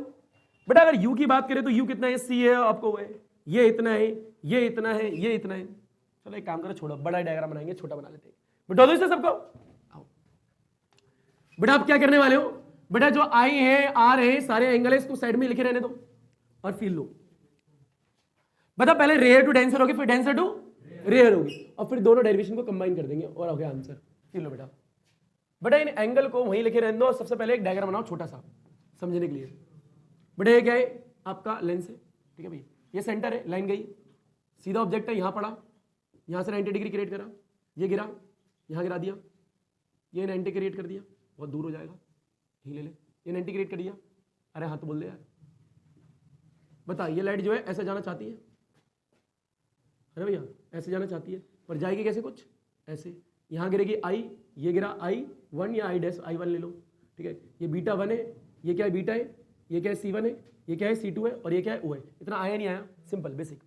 बेटा। अगर यू की बात करें तो यू कितना है, सी है आपको, है ये इतना है, ये इतना है, ये इतना है। चलो एक काम करो, छोड़ो, बड़ा डायग्राम बनाएंगे, छोटा बना लेते हैं। बिठा दो इसे सबको, आओ बेटा। आप क्या करने वाले हो बेटा, जो आई है आर है सारे एंगल है, इसको साइड में लिखे रहने दो और फिर लो बता। पहले रेयर टू डेंसर होगी, फिर डेंसर टू रेयर होगी, और फिर दोनों डेरिवेशन को कंबाइन कर देंगे और हो गया आंसर। फिर लो बेटा। बेटा इन एंगल को वहीं लिखे रहने दो और सबसे पहले एक डायग्राम बनाओ छोटा सा समझने के लिए। बेटा ये क्या है, आपका लेंस है, ठीक है भाई, ये सेंटर है, लाइन गई, सीधा ऑब्जेक्ट है, यहाँ पड़ा, यहाँ से 90 डिग्री क्रिएट करा, ये गिरा, यहाँ गिरा दिया, ये 90 क्रिएट कर दिया, बहुत दूर हो जाएगा, यही ले ले, ये 90 क्रिएट कर दिया। अरे हाँ तो बोल दे यार, बता, ये लाइट जो है ऐसे जाना चाहती है, अरे भैया ऐसे जाना चाहती है, पर जाएगी कैसे, कुछ ऐसे, यहाँ गिरेगी आई, ये गिरा I1 या I' I1 ले लो, ठीक है, ये बीटा 1 है, ये क्या है बीटा है, ये क्या है C1 है, ये क्या है C2 है, और ये क्या है O है। इतना आया नहीं आया, सिंपल बेसिक।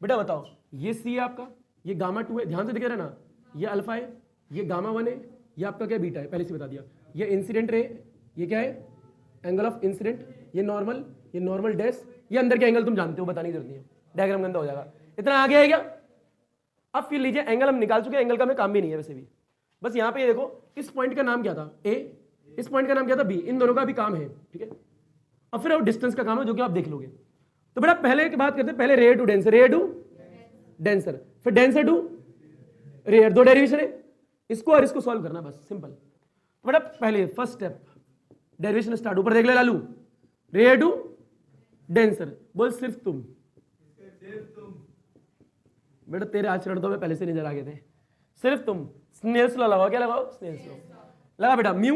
बेटा बताओ, ये C है आपका, ये गामा 2 है, ध्यान से देखे रहना, ये अल्फा है, ये गामा 1 है, ये आपका क्या बीटा है, पहले से बता दिया। ये इंसिडेंट रे, ये क्या है एंगल ऑफ इंसिडेंट, ये नॉर्मल डैश, ये अंदर के एंगल तुम जानते हो, बताने की जरूरत नहीं है, डायग्राम गंदा हो जाएगा। इतना आगे है क्या? अब फिर लीजिए, एंगल हम निकाल चुके हैं, एंगल का हमें काम भी नहीं है वैसे भी, बस यहाँ पे ये देखो, इस पॉइंट का नाम क्या था A, इस पॉइंट का नाम क्या था B, इन दोनों का भी काम है, ठीक है। और फिर अब डिस्टेंस का काम है जो कि आप देख लोगे। तो बेटा पहले की बात करते हैं, पहले rare to denser, rare to denser, फिर डेंसर टू रेयर, दो डेरिवेशन है, इसको और इसको सॉल्व करना, बस सिंपल। तो बेटा पहले फर्स्ट स्टेप डेरिवेशन स्टार्ट, ऊपर देख ले लालू, रेयर टू डेंसर, बोल सिर्फ तुम। बेटा तेरे आचरण तो मैं पहले से नजर आ गए थे, सिर्फ तुम। स्नेल्स लॉ लगाओ, क्या लगाओ, स्नेल्स लॉ लगा बेटा। म्यू,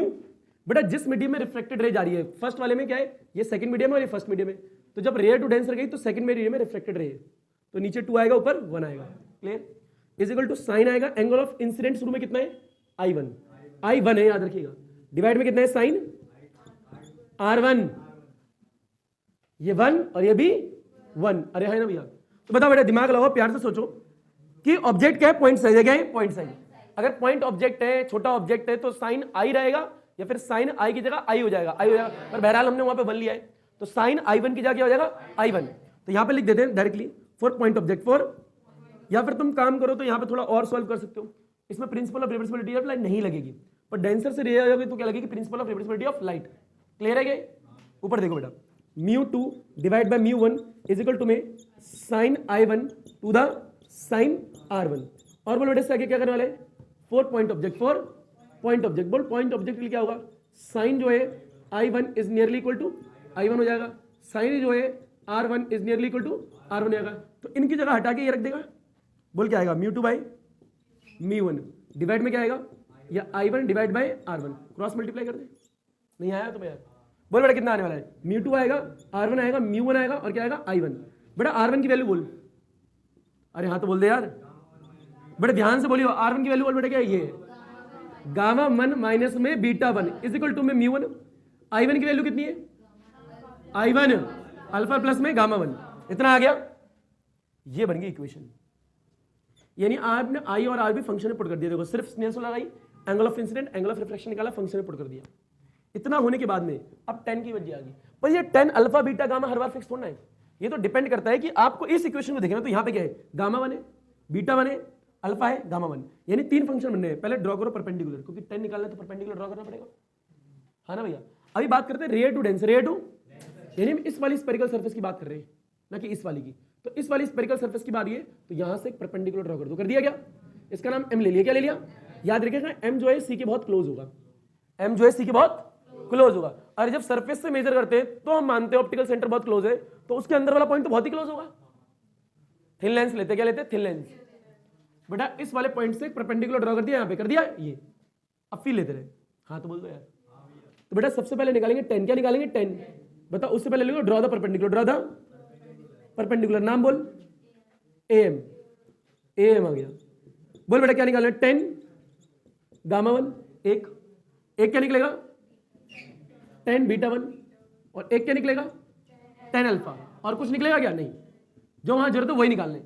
बेटा जिस मीडियम में रिफ्लेक्टेड रे जा रही है, फर्स्ट वाले में क्या है, ये सेकंड मीडियम है और ये फर्स्ट मीडियम है, तो जब रेयर टू डेंसर गई तो सेकंड मीडियम में रिफ्लेक्टेड रे है, तो नीचे 2 आएगा, ऊपर 1 आएगा, clear. Is equal to sine आएगा, एंगल ऑफ इंसिडेंट शुरू में कितना है, I1 है, याद रखिएगा, डिवाइड में कितना है, साइन R1, ये 1 और ये भी 1, अरे है ना भैया। तो बताओ बेटा, दिमाग लगाओ, प्यार से सोचो कि ऑब्जेक्ट क्या है, पॉइंट साइज है, क्या है, पॉइंट साइज। अगर पॉइंट ऑब्जेक्ट है, छोटा ऑब्जेक्ट है, तो साइन I रहेगा, या फिर साइन I की जगह I हो जाएगा, पर बहरहाल हमने वहां पे 1 लिया है, तो साइन I1 की जगह क्या हो जाएगा, I1। तो यहां पे लिख देते हैं directly for point object for, या फिर तुम काम करो तो यहां पे थोड़ा और सॉल्व कर सकते हो, इसमें principal of reversibility of light नहीं लगेगी, पर डेंसर से रे जाओगे तो क्या लगेगी, principle of reversibility of light, clear है क्या? ऊपर देखो बेटा, μ2 divide by μ1 is equal to में sine I1 to the sine R1, और बोलो बेटा इससे आगे क्या करने वाले, for point object, for point object, बोल पॉइंट ऑब्जेक्ट के लिए क्या होगा, साइन जो है I1 is nearly equal to I1 हो जाएगा, साइन जो है R1 is nearly equal to R1 हो जाएगा, तो इनकी जगह हटा के ये रख देगा, बोल क्या आएगा, μ2 बाई μ1 डिवाइड में क्या आएगा, या I1 divide by R1, cross multiply कर दे, नहीं आया तो भैया बोल बेटा कितना आने वाला है, μ2 आएगा, R1 आएगा, μ1 आएगा, और क्या आएगा, I1। बेटा R1 की वैल्यू बोल, अरे हाँ तो बोल दे यार, बेटा ध्यान से बोलियो, R1 की वैल्यू बोल बेटा क्या है, ये गामा 1 माइनस में बीटा 1 इज इक्वल टू में μ1, I1 की वैल्यू कितनी है, I1 अल्फा प्लस में गामा 1, इतना आ गया, ये बन गई इक्वेशन। यानी आपने I और R भी फंक्शन में पुट कर दिया, देखो सिर्फ स्नेल्स लॉ लगाई, angle of incident, angle of reflection निकाला, फंक्शन में पुट कर दिया। इतना होने के बाद में अब 10 की वजह आ गई, पर ये 10 अल्फा बीटा गामा हर बार फिक्स थोड़ा है, ये तो डिपेंड करता है कि आपको इस इक्वेशन को देखना, तो यहाँ पे क्या है, गामा 1 है, बीटा 1 है, अल्फा है, गामा 1, यानी 3 फंक्शन बनने हैं। पहले ड्रॉ करो परपेंडिकुलर, क्योंकि 10 निकालना तो परपेंडिकुलर ड्रॉ करना पड़ेगा, हाँ ना भैया। अभी बात करते हैं rare to denser, rare to यानी हम इस वाली स्फेरिकल सरफेस की बात कर रहे हैं, ना कि इस वाली की। तो इस वाली स्फेरिकल सरफेस की बात है, तो यहां से एक परपेंडिकुलर ड्रॉ कर दो, कर दिया क्या, इसका नाम M ले लिया, क्या ले लिया, याद रखिएगा M जो है C के बहुत क्लोज होगा, M जो है C के बहुत क्लोज होगा। और जब सरफेस से मेजर करते हैं तो हम मानते हैं ऑप्टिकल सेंटर बहुत क्लोज है, तो उसके अंदर वाला पॉइंट तो बहुत ही क्लोज होगा। थिन लेंस लेते, क्या लेते, थिन लेंस। बेटा इस वाले पॉइंट से परपेंडिकुलर ड्रॉ कर दिया, यहां पे कर दिया ये, अब फील लेते रहे, हाँ तो बोल दो यार। तो बेटा सबसे पहले निकालेंगे 10, क्या निकालेंगे 10, बता उससे पहले लिखो draw the perpendicular, draw the perpendicular, नाम बोल AM, AM आ गया। बोल बेटा क्या निकालना है, 10 गामा 1, एक क्या निकलेगा 10 बीटा 1, और एक क्या निकलेगा 10 अल्फा, और कुछ निकलेगा क्या, नहीं, जो वहां जरूरत है वही निकालने।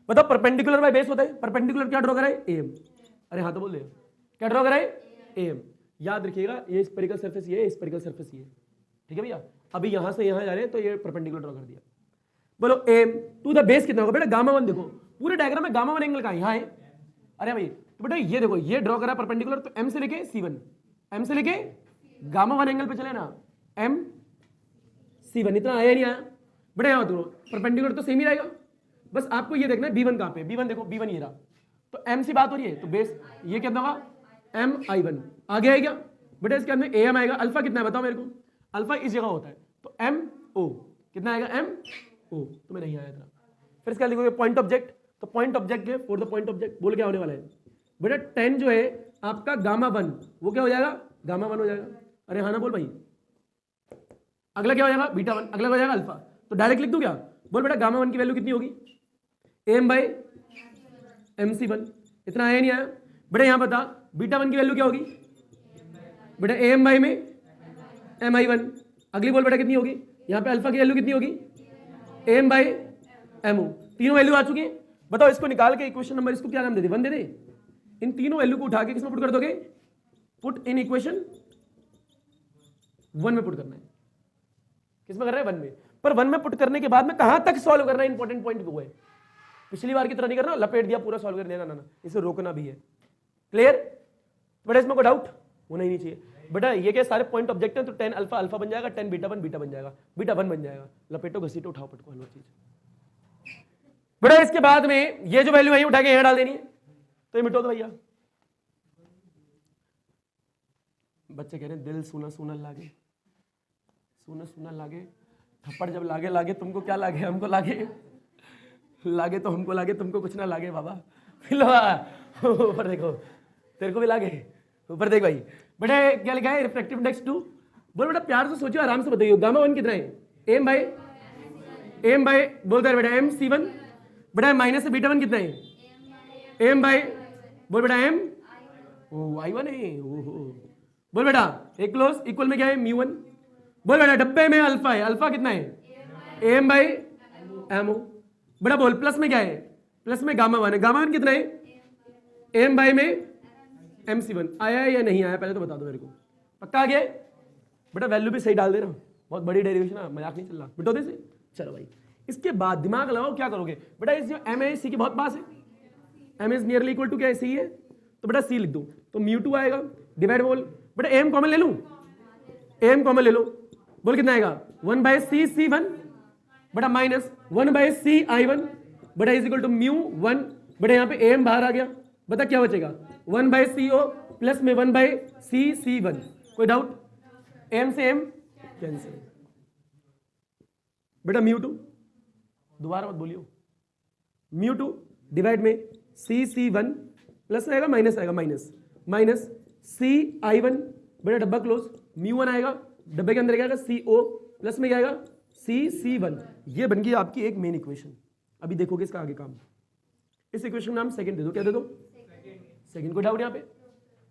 बताओ परपेंडिकुलर बाय बेस होता है, परपेंडिकुलर क्या ड्रॉ कराए, AM, अरे हाँ तो बोल दे, क्या ड्रॉ कराए, AM। याद रखिएगा ये स्फेरिकल सरफेस ये है, स्फेरिकल सरफेस ये, ठीक है भैया। अभी यहां से यहां जा रहे हैं तो ये परपेंडिकुलर ड्रॉ कर दिया। बोलो AM टू द बेस कितना होगा, बेटा गामा 1, देखो पूरे डायग्राम में गामा 1 एंगल का यहाँ है, अरे भाई तो बेटा ये देखो ये ड्रॉ करा परपेंडिकुलर, तो M से लेके C1, M से लेके गामा 1 एंगल पे चले ना, M C1, इतना आया नहीं आया बेटा, यहाँ तो परपेंडिकुलर तो सेम ही रहेगा, बस आपको ये देखना है B1 कहाँ पे, B1 देखो B1 ये रहा, तो M से बात हो रही है, तो बेस ये कितना होगा MI1, आगे है क्या बेटा, इसके अंदर AM आएगा, अल्फा कितना है बताओ मेरे को, अल्फा इस जगह होता है, तो MO कितना आएगा, ओ तुम्हें नहीं आया था। फिर इसका लिखोगे पॉइंट ऑब्जेक्ट, तो पॉइंट ऑब्जेक्ट है फॉर द पॉइंट ऑब्जेक्ट, बोल क्या होने वाला है बेटा 10 जो है आपका गामा 1 वो क्या हो जाएगा गामा 1 हो जाएगा। अरे हाँ ना बोल भाई, अगला क्या हो जाएगा बीटा 1, अगला हो जाएगा अल्फा। तो डायरेक्ट लिख दूं क्या, बोल बेटा गामा 1 की वैल्यू कितनी होगी AM/MC1, इतना आया नहीं आया बेटा। यहां बता बीटा 1 की वैल्यू क्या होगी बेटा AM/ में MI1। अगली बोल बेटा कितनी होगी, यहां पे अल्फा की वैल्यू कितनी होगी AM/MO। तीनों वैल्यू आ चुकी है। बताओ इसको निकाल के इक्वेशन नंबर इसको क्या नाम दे दे, 1 दे दे। इन तीनों वैल्यू को उठा के किसमें पुट कर दोगे, पुट इन इक्वेशन 1 में पुट करना है। किसमें कर रहे हैं 1 में। पर 1 में पुट करने के बाद में कहां तक सॉल्व करना है, इंपॉर्टेंट पॉइंट वो है। पिछली बार की तरह नहीं करना लपेट दिया पूरा सॉल्व कर देना, ना इसे रोकना भी है। क्लियर बेटा, इसमें कोई डाउट होना ही नहीं चाहिए बेटा। ये क्या सारे पॉइंट ऑब्जेक्ट हैं, तो 10 अल्फा अल्फा बन जाएगा, 10 बीटा 1 बीटा बन जाएगा, बीटा 1 बन जाएगा। लपेटो घसीटो उठाओ पटको हर चीज बेटा। इसके बाद में ये जो वैल्यू है उठा के यहां डाल देनी है, तो ये मिटो दो भैया। बच्चे कह रहे हैं दिल सुना सुना लागे, सुना सुना लागे, थप्पड़ जब लागे लागे तुमको क्या लागे, हमको लागे, लागे तो हमको लागे, तुमको कुछ ना लागे बाबा। ऊपर देखो तेरे को भी लागे, ऊपर देख भाई। बेटा क्या लिखा है रिफ्रैक्टिव इंडेक्स 2। बोल बेटा प्यार से सोचो, आराम से बताइए गामा 1 कितना है AM/, बोलता है बेटा MC1। बेटा माइनस से बीटा 1 कितना है AM/, बोल बेटा M I1 है। बोल बेटा एक क्लोज इक्वल में क्या है μ1। बोल बेटा डब्बे में अल्फा है, अल्फा कितना है AM/MO। बेटा बोल प्लस में क्या है, प्लस में गामा 1 है, गामा 1 कितना है AM/ में MC1। आया या नहीं आया पहले तो बता दो मेरे को, पक्का आ गया बेटा। वैल्यू भी सही डाल दे रहा हूं, बहुत बड़ी डेरिवेशन है, मजाक नहीं चल रहा बेटो दे से। चलो भाई इसके बाद दिमाग लगाओ क्या करोगे बेटा। इस जो M है C के बहुत पास है, M is nearly equal to क्या है C है, तो बेटा C लिख दो, तो μ2 आएगा डिवाइड बोल बेटा AM कॉमन ले लूं, AM कॉमन ले लो, बोल कितना आएगा 1/C C1 बेटा माइनस 1/C I1 बेटा इज इक्वल टू μ1। बेटा यहाँ पे AM बाहर आ गया, बता क्या बचेगा 1/CO प्लस में 1/C C1। कोई डाउट, AM से M कैंसिल बेटा μ2, दोबारा मत बोलियो, μ2 डिवाइड में C C1 प्लस आएगा माइनस आएगा माइनस C I1 बेटा डब्बा क्लोज, μ1 आएगा डब्बे के अंदर क्या आएगा CO प्लस में क्या आएगा C C1। ये बन गई आपकी एक मेन इक्वेशन। अभी देखोगे इसका आगे काम। इस इक्वेशन में हम सेकंड दे दो, क्या दे दो सेकंड। को डाउट यहाँ पे,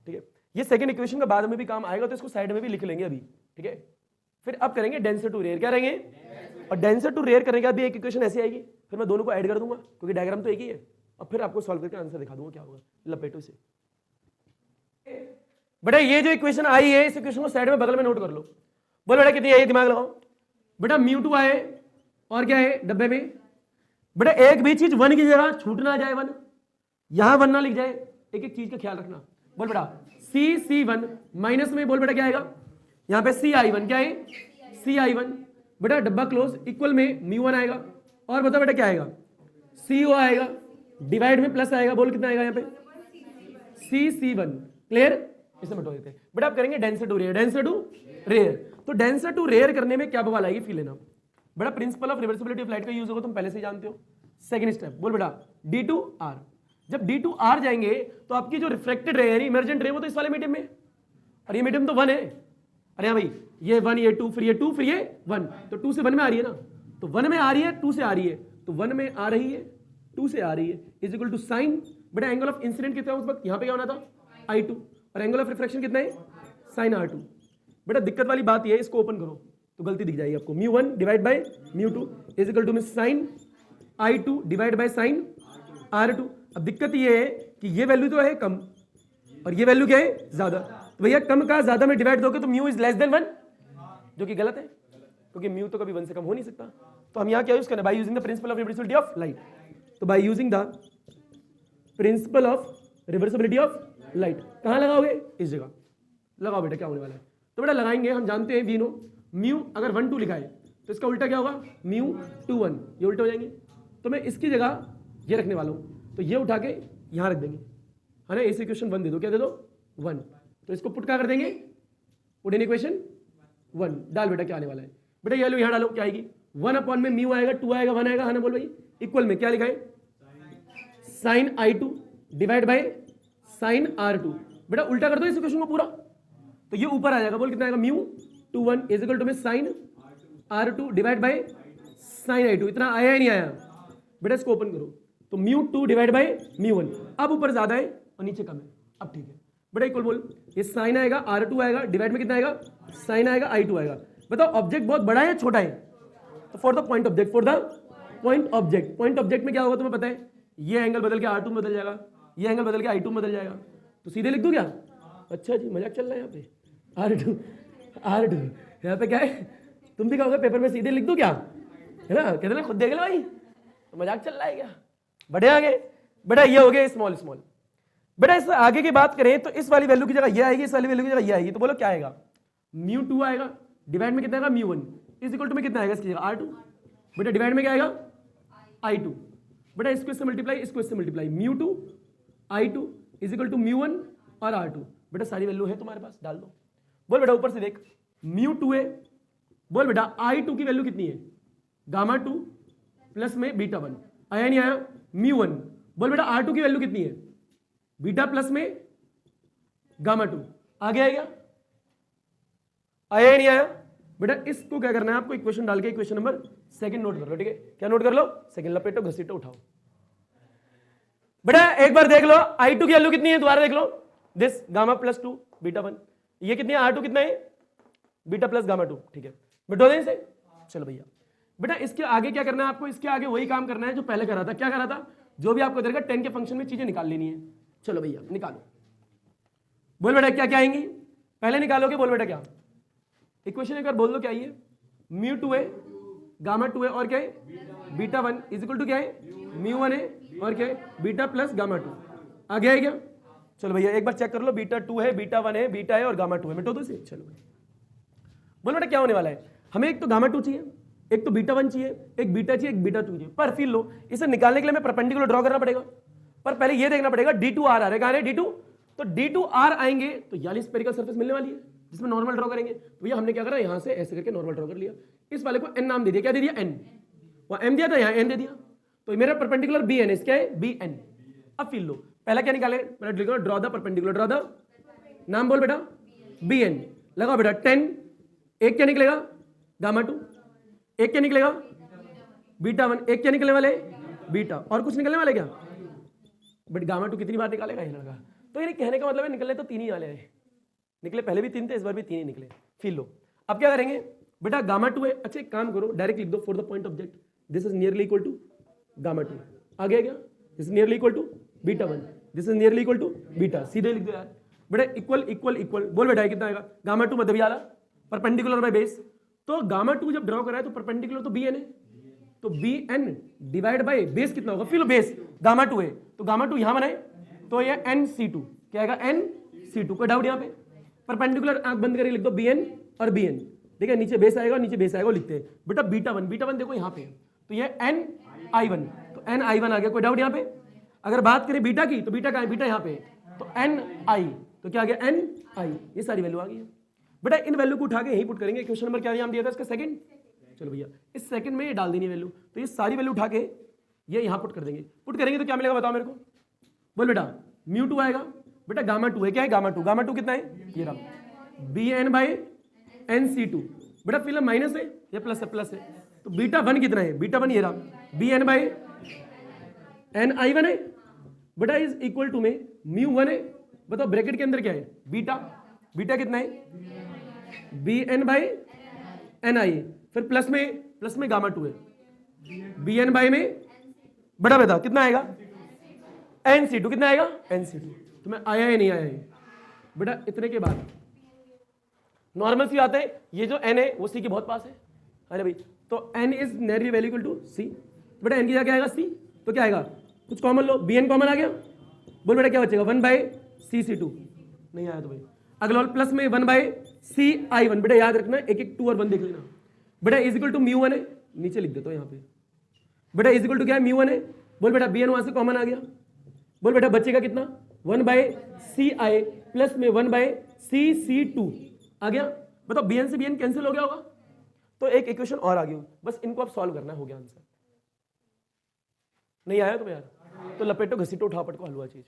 ठीक है। ये सेकंड इक्वेशन का बाद में भी काम आएगा, तो इसको साइड में भी लिख लेंगे अभी, ठीक है। फिर अब करेंगे डेंसर टू रेयर, क्या करेंगे, और डेंसर टू रेयर करने का भी एक इक्वेशन ऐसी आएगी, फिर मैं दोनों को ऐड कर दूंगा क्योंकि डायग्राम तो एक ही है, और फिर आपको सॉल्व करके आंसर दिखा दूंगा क्या होगा। लपेटो से बेटा ये जो इक्वेशन आई है, इस इक्वेशन को साइड में बगल में नोट कर लो। बोलो बेटा कितनी है, दिमाग लगाओ बेटा। μ2 आए और क्या है डब्बे में बेटा, एक भी चीज 1 की जगह छूट ना जाए, 1 यहां 1 ना लिख जाए, एक एक चीज का ख्याल रखना। बोल बेटा C C1 माइनस में बोल बेटा क्या आएगा, यहां पे C I1 क्या है C I1 बेटा डब्बा क्लोज इक्वल में μ1 आएगा, और बता बेटा क्या आएगा CO आएगा डिवाइड में प्लस आएगा, बोल कितना आएगा यहाँ पे C C1। क्लियर, इसे मिटा देते हैं बेटा। आप करेंगे denser to rare, denser to rare. तो डेंसर टू रेयर करने में क्या बवाल आएगी, फी लेना बेटा। Principle of reversibility of light का यूज होगा, तुम पहले से जानते हो। सेकंड स्टेप बोल बेटा D2R। जब D2R जाएंगे तो आपकी जो रिफ्लेक्टेड रे यानी इमर्जेंट रे वो तो इस वाले मीडियम में, और ये मीडियम तो 1 है। अरे हाँ भाई ये 1 ये 2 फिर ये 2 फिर ये 1, तो 2 से 1 में आ रही है ना, तो 1 में आ रही है 2 से आ रही है, तो 1 में आ रही है 2 से आ रही है, इज इक्वल टू साइन बेटा एंगल ऑफ इंसिडेंट कितना है उस वक्त, यहाँ पे क्या होना था I2, और एंगल ऑफ रिफ्रैक्शन कितना है साइन R2। बेटा दिक्कत वाली बात ये है, इसको ओपन करो तो गलती दिख जाएगी आपको। μ1 divide by μ2 is equal to में sine I2 divide by sine R2। अब दिक्कत ये है कि ये वैल्यू तो है कम और ये वैल्यू क्या है ज्यादा, तो भैया कम का ज्यादा में डिवाइड दोगे तो म्यू इज लेस देन 1, जो कि गलत है क्योंकि म्यू तो कभी 1 से कम हो नहीं सकता। तो हम यहाँ क्या यूज करना है, by using the principle of reversibility of light. तो by using the principle of reversibility of light कहाँ लगाओगे, इस जगह लगाओ बेटा। क्या होने वाला है, तो बेटा लगाएंगे, हम जानते हैं वी नो म्यू अगर 1 2 लिखा है तो इसका उल्टा क्या होगा म्यू 2 1, ये उल्टे हो जाएंगे। तो मैं इसकी जगह ये रखने वाला हूँ, तो ये उठा के यहाँ रख देंगे, है ना। इस इक्वेशन 1 दे दो, क्या दे दो 1, तो इसको पुट क्या कर देंगे, पुट इन इक्वेशन 1 डाल बेटा। क्या आने वाला है बेटा, ये लो यहाँ डालो, क्या आएगी 1 अपॉन में म्यू आएगा, 2 आएगा, 1 आएगा, हाँ ना बोल भाई, इक्वल में क्या लिखा है sign I2 divide by sine R2। बेटा उल्टा कर दो इस इक्वेशन को पूरा, तो ये ऊपर आ जाएगा, बोल कितना आएगा म्यू 2 1 इज इक्वल टू में sine R2 divide by sine I2। इतना आया ही नहीं आया बेटा, इसको ओपन करो तो म्यू 2 डिवाइड बाय म्यू 1। अब ऊपर ज्यादा है और नीचे कम है, अब ठीक है बेटा इक्वल बोल, ये साइन आएगा R2 आएगा डिवाइड में कितना आएगा साइन आएगा I2 आएगा। बताओ ऑब्जेक्ट बहुत बड़ा है या छोटा है, तो for the point object, for the point object, point object में क्या होगा तुम्हें पता है, ये एंगल बदल के R2 में बदल जाएगा, ये एंगल बदल के I2 में बदल जाएगा, तो सीधे लिख दूं क्या, अच्छा जी मजाक चल रहा है यहाँ पे R2 यहाँ पे क्या है, तुम भी कहोगे पेपर में सीधे लिख दूं क्या, है ना, कहते ना खुद देख लो भाई, तो मजाक चल रहा है क्या, बढ़े आगे बेटा। ये हो गया स्मॉल स्मॉल। बेटा इस आगे की बात करें तो इस वाली वैल्यू की जगह ये आएगी, इस वाली वैल्यू की जगह ये आएगी, तो बोलो क्या आएगा म्यू 2 आएगा डिवाइड में कितना आएगा म्यू 1 इज इक्वल टू में कितना आएगा इसकी जगह R2। बेटा डिवाइड में क्या आएगा I2। बेटा इसको इससे मल्टीप्लाई, इसको इससे multiply, mu 2 I2 is equal to mu 1 और R2। बेटा सारी वैल्यू है तुम्हारे पास, डाल दो। बोल बेटा ऊपर से देख, म्यू 2 है, बोल बेटा I2 की वैल्यू कितनी है गामा 2 प्लस में बीटा 1, आया नहीं आया म्यू 1। बोल बेटा R2 की वैल्यू कितनी है बीटा प्लस में गामा 2, आगे आएगा, आया नहीं आया बेटा। इसको क्या करना है आपको, इक्वेशन डाल के इक्वेशन नंबर 2 नोट कर लो, ठीक है, क्या नोट कर लो, सेकंड लपेटो घसीटो उठाओ। बेटा एक बार देख लो I2 की वैल्यू कितनी है, दोबारा देख लो, दिस गामा प्लस 2 बीटा 1, ये कितनी है R2 कितना है बीटा प्लस गामा 2, ठीक है बेटो दें से। चलो भैया बेटा इसके आगे क्या करना है आपको, इसके आगे वही काम करना है जो पहले करा था। क्या करा था, जो भी आपको देगा 10 के फंक्शन में चीजें निकाल लेनी है। चलो भैया निकालो, बोल बेटा क्या क्या आएंगी, पहले निकालोगे, बोल बेटा क्या, इक्वेशन एक बार बोल दो क्या ये, म्यू 2 है गामा 2 है और क्या है बीटा 1 इज इक्वल टू क्या है म्यू 1 है और क्या है बीटा प्लस गामा 2, आगे है क्या। चलो भैया एक बार चेक कर लो, बीटा 2 है बीटा 1 है बीटा है और गामा 2 है, मिटो दो इसे। चलो बोल बेटा क्या होने वाला है, हमें एक तो गामा 2 चाहिए, एक तो बीटा 1 चाहिए, एक बीटा चाहिए, एक बीटा 2 चाहिए। पर फील लो इसे निकालने के लिए हमें परपेंडिकुलर ड्रॉ करना पड़ेगा, पर पहले ये देखना पड़ेगा D2R आ रहा है, कहां है D2, तो D2R आएंगे तो यानी स्फेरिकल सरफेस मिलने वाली है जिसमें नॉर्मल ड्रॉ करेंगे। तो भैया हमने क्या करा, यहां से ऐसे करके नॉर्मल ड्रॉ कर लिया, इस वाले को n नाम दे दिया, क्या दे दिया n, वहां m दिया था यहाँ n दे दिया, तो मेरा परपेंडिकुलर BN इसका है BN। अब फील लो पहला क्या निकाले, draw the perpendicular, draw the नाम बोल बेटा BN, लगाओ बेटा 10, एक क्या निकलेगा गामा 2, एक क्या निकलेगा बीटा 1, एक क्या निकलने वाले बीटा, और कुछ निकलने वाले क्या, बट गामा 2 कितनी बार निकालेगा ये लड़का, तो ये कहने का मतलब है निकलने तो 3 ही वाले हैं, निकले पहले भी 3 थे, इस बार भी 3 ही निकले। फील लो अब क्या करेंगे बेटा गामा 2 है, अच्छा एक काम करो डायरेक्ट लिख दो, for the point object this is nearly equal to gamma 2, आगे क्या this is nearly equal to beta 1, this is nearly equal to beta, सीधे लिख दो यार बेटा, इक्वल इक्वल इक्वल, बोल बेटा कितना आएगा गामा 2 मध्य वाला परपेंडिकुलर बाय बेस, तो गामा 2 जब ड्रॉ कराए तो परपेंडिकुलर तो BN है, तो BN डिवाइड बाय बेस कितना होगा, फिर बेस गामा 2 है तो गामा 2 यहां बनाए तो ये NC2 क्या आएगा NC2, कोई डाउट यहां पे, परपेंडिकुलर आंख बंद करके लिख दो BN और BN, ठीक है नीचे बेस आएगा, नीचे बेस आएगा, लिखते हैं बेटा बीटा 1 देखो यहां पे, तो ये NI1, तो NI1 आ गया, कोई डाउट यहां पे। अगर बात करें बीटा की तो बीटा कहां है, बीटा यहां पे, तो NI, तो क्या आ गया NI, ये सारी वैल्यू आ गई है बेटा। इन वैल्यू को उठा के यहीं पुट करेंगे, क्वेश्चन नंबर क्या नाम दिया था इसका सेकंड, चलो भैया इस सेकंड में ये डाल देनी वैल्यू, तो ये सारी वैल्यू उठा के ये यहां पुट कर देंगे, पुट करेंगे तो क्या मिलेगा बताओ मेरे को, बोल बेटा म्यू 2 आएगा बेटा गामा 2 है, क्या है गामा 2, गामा 2 कितना है ये रहा BN बाय NC2, बेटा फिलहाल माइनस है ये प्लस है, प्लस है, तो बीटा 1 कितना है, बीटा 1 ये रहा BN बाय NI1 है बेटा इज इक्वल टू में म्यू 1 है, बताओ ब्रैकेट के अंदर क्या है बीटा, बीटा कितना है BN बाय NI, फिर प्लस में गामा 2 है, BN बाय में बड़ा बेटा कितना आएगा NC2, कितना आएगा NC2, तो मैं आया ही नहीं आया है बेटा। इतने के बाद नॉर्मल सी आते हैं, ये जो n है वो c के बहुत पास है, अरे भाई तो n is nearly value equal to c, बेटा n की जगह क्या आएगा c, तो क्या आएगा कुछ कॉमन लो, BN कॉमन आ गया, बोल बेटा क्या बचेगा 1 बाय CC2, नहीं आया तो भाई अगला प्लस में 1 बाय CI1, बेटा याद रखना एक एक 2 और 1 देख लेना बेटा, इज इक्वल टू म्यू 1 है, नीचे लिख देता हूं यहाँ पे बेटा, इज इक्वल टू क्या है म्यू 1 है, बोल बेटा BN वहां से कॉमन आ गया, बोल बेटा बचेगा कितना 1 बाय CI प्लस में 1 बाय CC2 आ गया, बताओ BN से BN कैंसिल हो गया होगा, तो एक इक्वेशन और आ गई, बस इनको आप सॉल्व करना, हो गया आंसर। नहीं आया तुम्हें यार, तो लपेटो घसीटो उठाओ पटको हलवा चीज।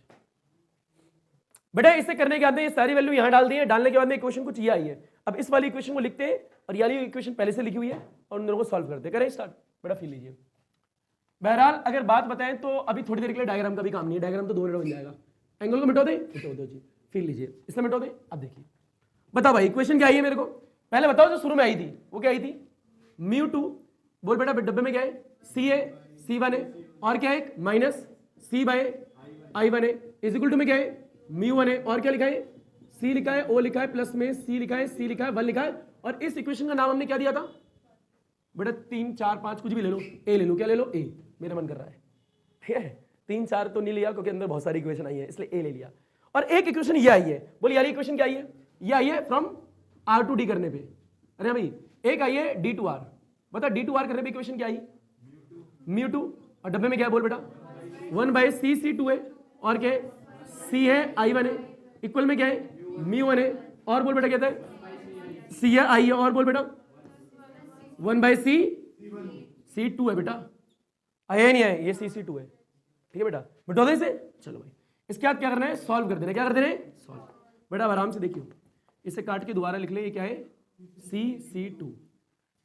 बेटा इसे करने के बाद ये सारी वैल्यू यहां डाल दी है, डालने के बाद में इक्वेशन कुछ ये आई है। अब इस वाली इक्वेशन को लिखते हैं और ये वाली इक्वेशन पहले से लिखी हुई है और उन दोनों को सॉल्व करते हैं। करें स्टार्ट, बेटा फील लीजिए। बहरहाल अगर बात बताएं तो अभी थोड़ी देर के लिए डायग्राम का भी काम नहीं है, डायग्राम तो 2 मिनट बन जाएगा। एंगल को मिटो दे, मिटो दो जी, फील लीजिए, इसमें मिटो दे। अब देखिए बताओ भाई इक्वेशन क्या आई है मेरे को, पहले बताओ जो शुरू में आई थी वो क्या आई थी, μ2 बोल बेटा डब्बे में क्या है, सी है, C1 है और क्या है माइनस C बाय I1 है, इज इक्वल टू में क्या है μ1 है और क्या लिखा है C लिखा है, O लिखा है, प्लस में C लिखा है, C लिखा है, 1 लिखा है। और इस इक्वेशन का नाम हमने क्या दिया था बेटा, 3 4 5 कुछ भी ले लो, ए ले लो, क्या ले लो ए, मेरा मन कर रहा है, ठीक है। 3 4 तो नहीं लिया क्योंकि अंदर बहुत सारी इक्वेशन आई है इसलिए ए ले लिया। और एक इक्वेशन ये आई है, बोलिए यार इक्वेशन क्या आई है, ये आई है फ्रॉम R टू D करने पे। अरे भाई एक आई है D टू R, बता D टू R करने पे इक्वेशन क्या आई, μ2 और डब्बे में क्या है बोल बेटा 1 बाय C2 है और क्या है C है I1 है, इक्वल में क्या है μ1 है और बोल बेटा कहता है C है I है और बोल बेटा 1 बाय C2 है बेटा, आया नहीं है ये C2 है, ठीक है बेटा। मिटो दे इसे, चलो भाई इसके बाद क्या करना है सॉल्व कर देना, क्या कर देना है सॉल्व। बेटा आराम से देखियो, इसे काट के दोबारा लिख ले, ये क्या है C2।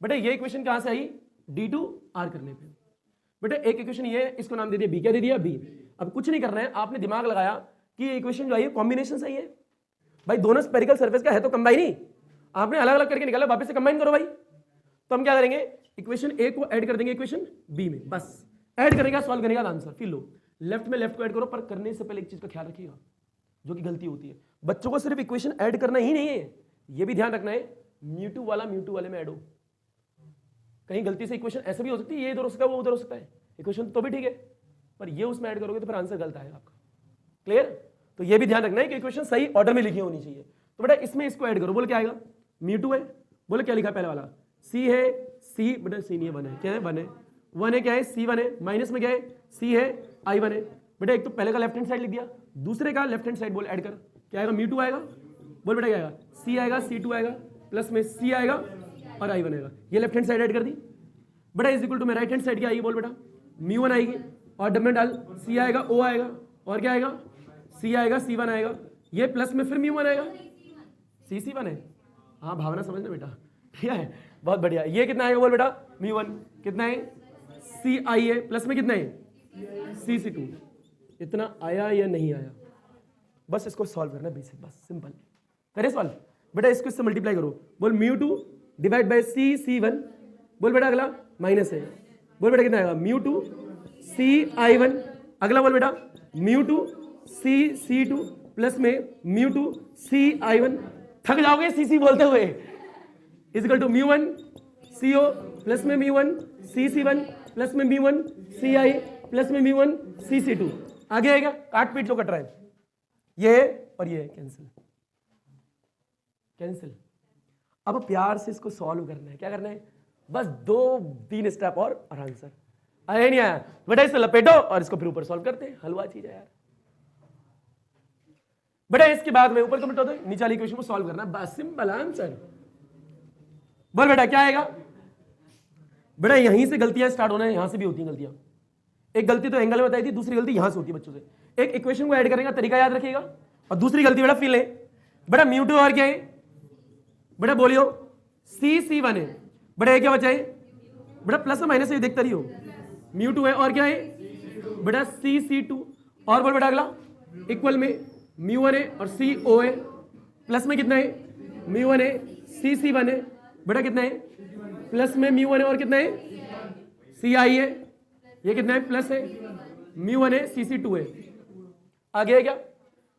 बेटा ये इक्वेशन कहां से आई, D टू R करने पे। बेटा एक इक्वेशन ये, इसको नाम दे दिया B, क्या दे दिया B। अब कुछ नहीं करना है, आपने दिमाग लगाया कि ये इक्वेशन जो आई है कॉम्बिनेशन सही है भाई, दोनों स्फेरिकल सरफेस का है तो कंबाइन ही, आपने अलग अलग करके निकाला, वापस से कंबाइन करो भाई। तो हम क्या करेंगे, इक्वेशन ए को ऐड कर देंगे इक्वेशन बी में, बस ऐड करेगा सॉल्व करेगा आंसर। फिर लो लेफ्ट में लेफ्ट को ऐड करो, पर करने से पहले एक चीज का ख्याल रखिएगा जो कि गलती होती है, बच्चों को सिर्फ इक्वेशन ऐड करना ही नहीं है, ये भी ध्यान रखना है μ2 वाले में ऐड हो। कहीं गलती से इक्वेशन ऐसे भी हो सकती है, ये इधर हो सकता है वो उधर हो सकता है, इक्वेशन तो भी ठीक है पर ये उसमें ऐड करोगे तो फिर आंसर गलत आएगा आपका। क्लियर, तो ये भी ध्यान रखना है कि इक्वेशन सही ऑर्डर में लिखी होनी चाहिए। तो बेटा इसमें इसको ऐड करो, बोले क्या आएगा μ2 है, बोले क्या लिखा है पहले वाला C है, C बेटा C नहीं है 1 है, क्या है 1 है, 1 है क्या है C1 है, माइनस में क्या है C है I1 है। बेटा एक तो पहले का लेफ्ट हैंड साइड लिख दिया, दूसरे का लेफ्ट हैंड साइड बोल ऐड कर, क्या आएगा μ2 आएगा, बोल बेटा क्या आएगा C आएगा, C2 आएगा, प्लस में C आएगा और I1 आएगा, ये लेफ्ट हैंड साइड ऐड कर दी। बेटा इज इक्वल टू में राइट हैंड साइड क्या आएगी बोल बेटा μ1 आएगी और डब्बे में डाल C आएगा, O आएगा और क्या आएगा C आएगा, C1 आएगा, ये प्लस में फिर μ1 आएगा, C1 है, हाँ भावना समझना बेटा, ठीक है बहुत बढ़िया। ये कितना आएगा बोल बेटा μ1 कितना है CI है, प्लस में कितना है C2। इतना आया या नहीं आया, बस इसको सॉल्व करना बेसिक, बस सिंपल करे सॉल्व। बेटा इसको इससे मल्टीप्लाई करो, बोल μ2 डिवाइड बाय C1, बोल बेटा अगला माइनस है, बोल बेटा कितना आएगा μ2 CI1, अगला बोल बेटा μ2 C2 प्लस में μ2 CI1, थक जाओगे CC बोलते हुए, is equal to μ1 CO plus में μ1 CC1 प्लस में μ1 CI प्लस में μ1 CC2। आगे आएगा काट पीट जो कट रहा है, ये और ये कैंसिल कैंसिल। अब प्यार से इसको सॉल्व करना है, क्या करना है बस 2-3 स्टेप और आंसर। आया नहीं आया बेटा, इसे लपेटो और इसको फिर ऊपर सॉल्व करते हैं, हलवा चीज है यार। बेटा इसके बाद में ऊपर कमेंट होता है, नीचे वाली इक्वेशन को सॉल्व करना, बस सिंपल आंसर। बोल बेटा क्या आएगा, बेटा यहीं से गलतियां स्टार्ट होना है, यहां से भी होती हैं गलतियां। एक गलती तो एंगल में बताई थी, दूसरी गलती यहां से होती है बच्चों से। एक इक्वेशन को ऐड करेगा तरीका याद रखिएगा, और दूसरी गलती बेटा फील है, बेटा μ2 और क्या है बेटा बोलियो C1 है, बेटा ये क्या बचा है बेटा प्लस और माइनस से देखता रही हो, μ2 है और क्या है बेटा C2 और बोल बेटा अगला इक्वल में μ1 है और CO है, प्लस में कितना है μ1 है C1 है, बेटा कितना है प्लस में μ1 है और कितना है CI है, ये कितना है प्लस है μ1 है CC2 है। आगे है क्या,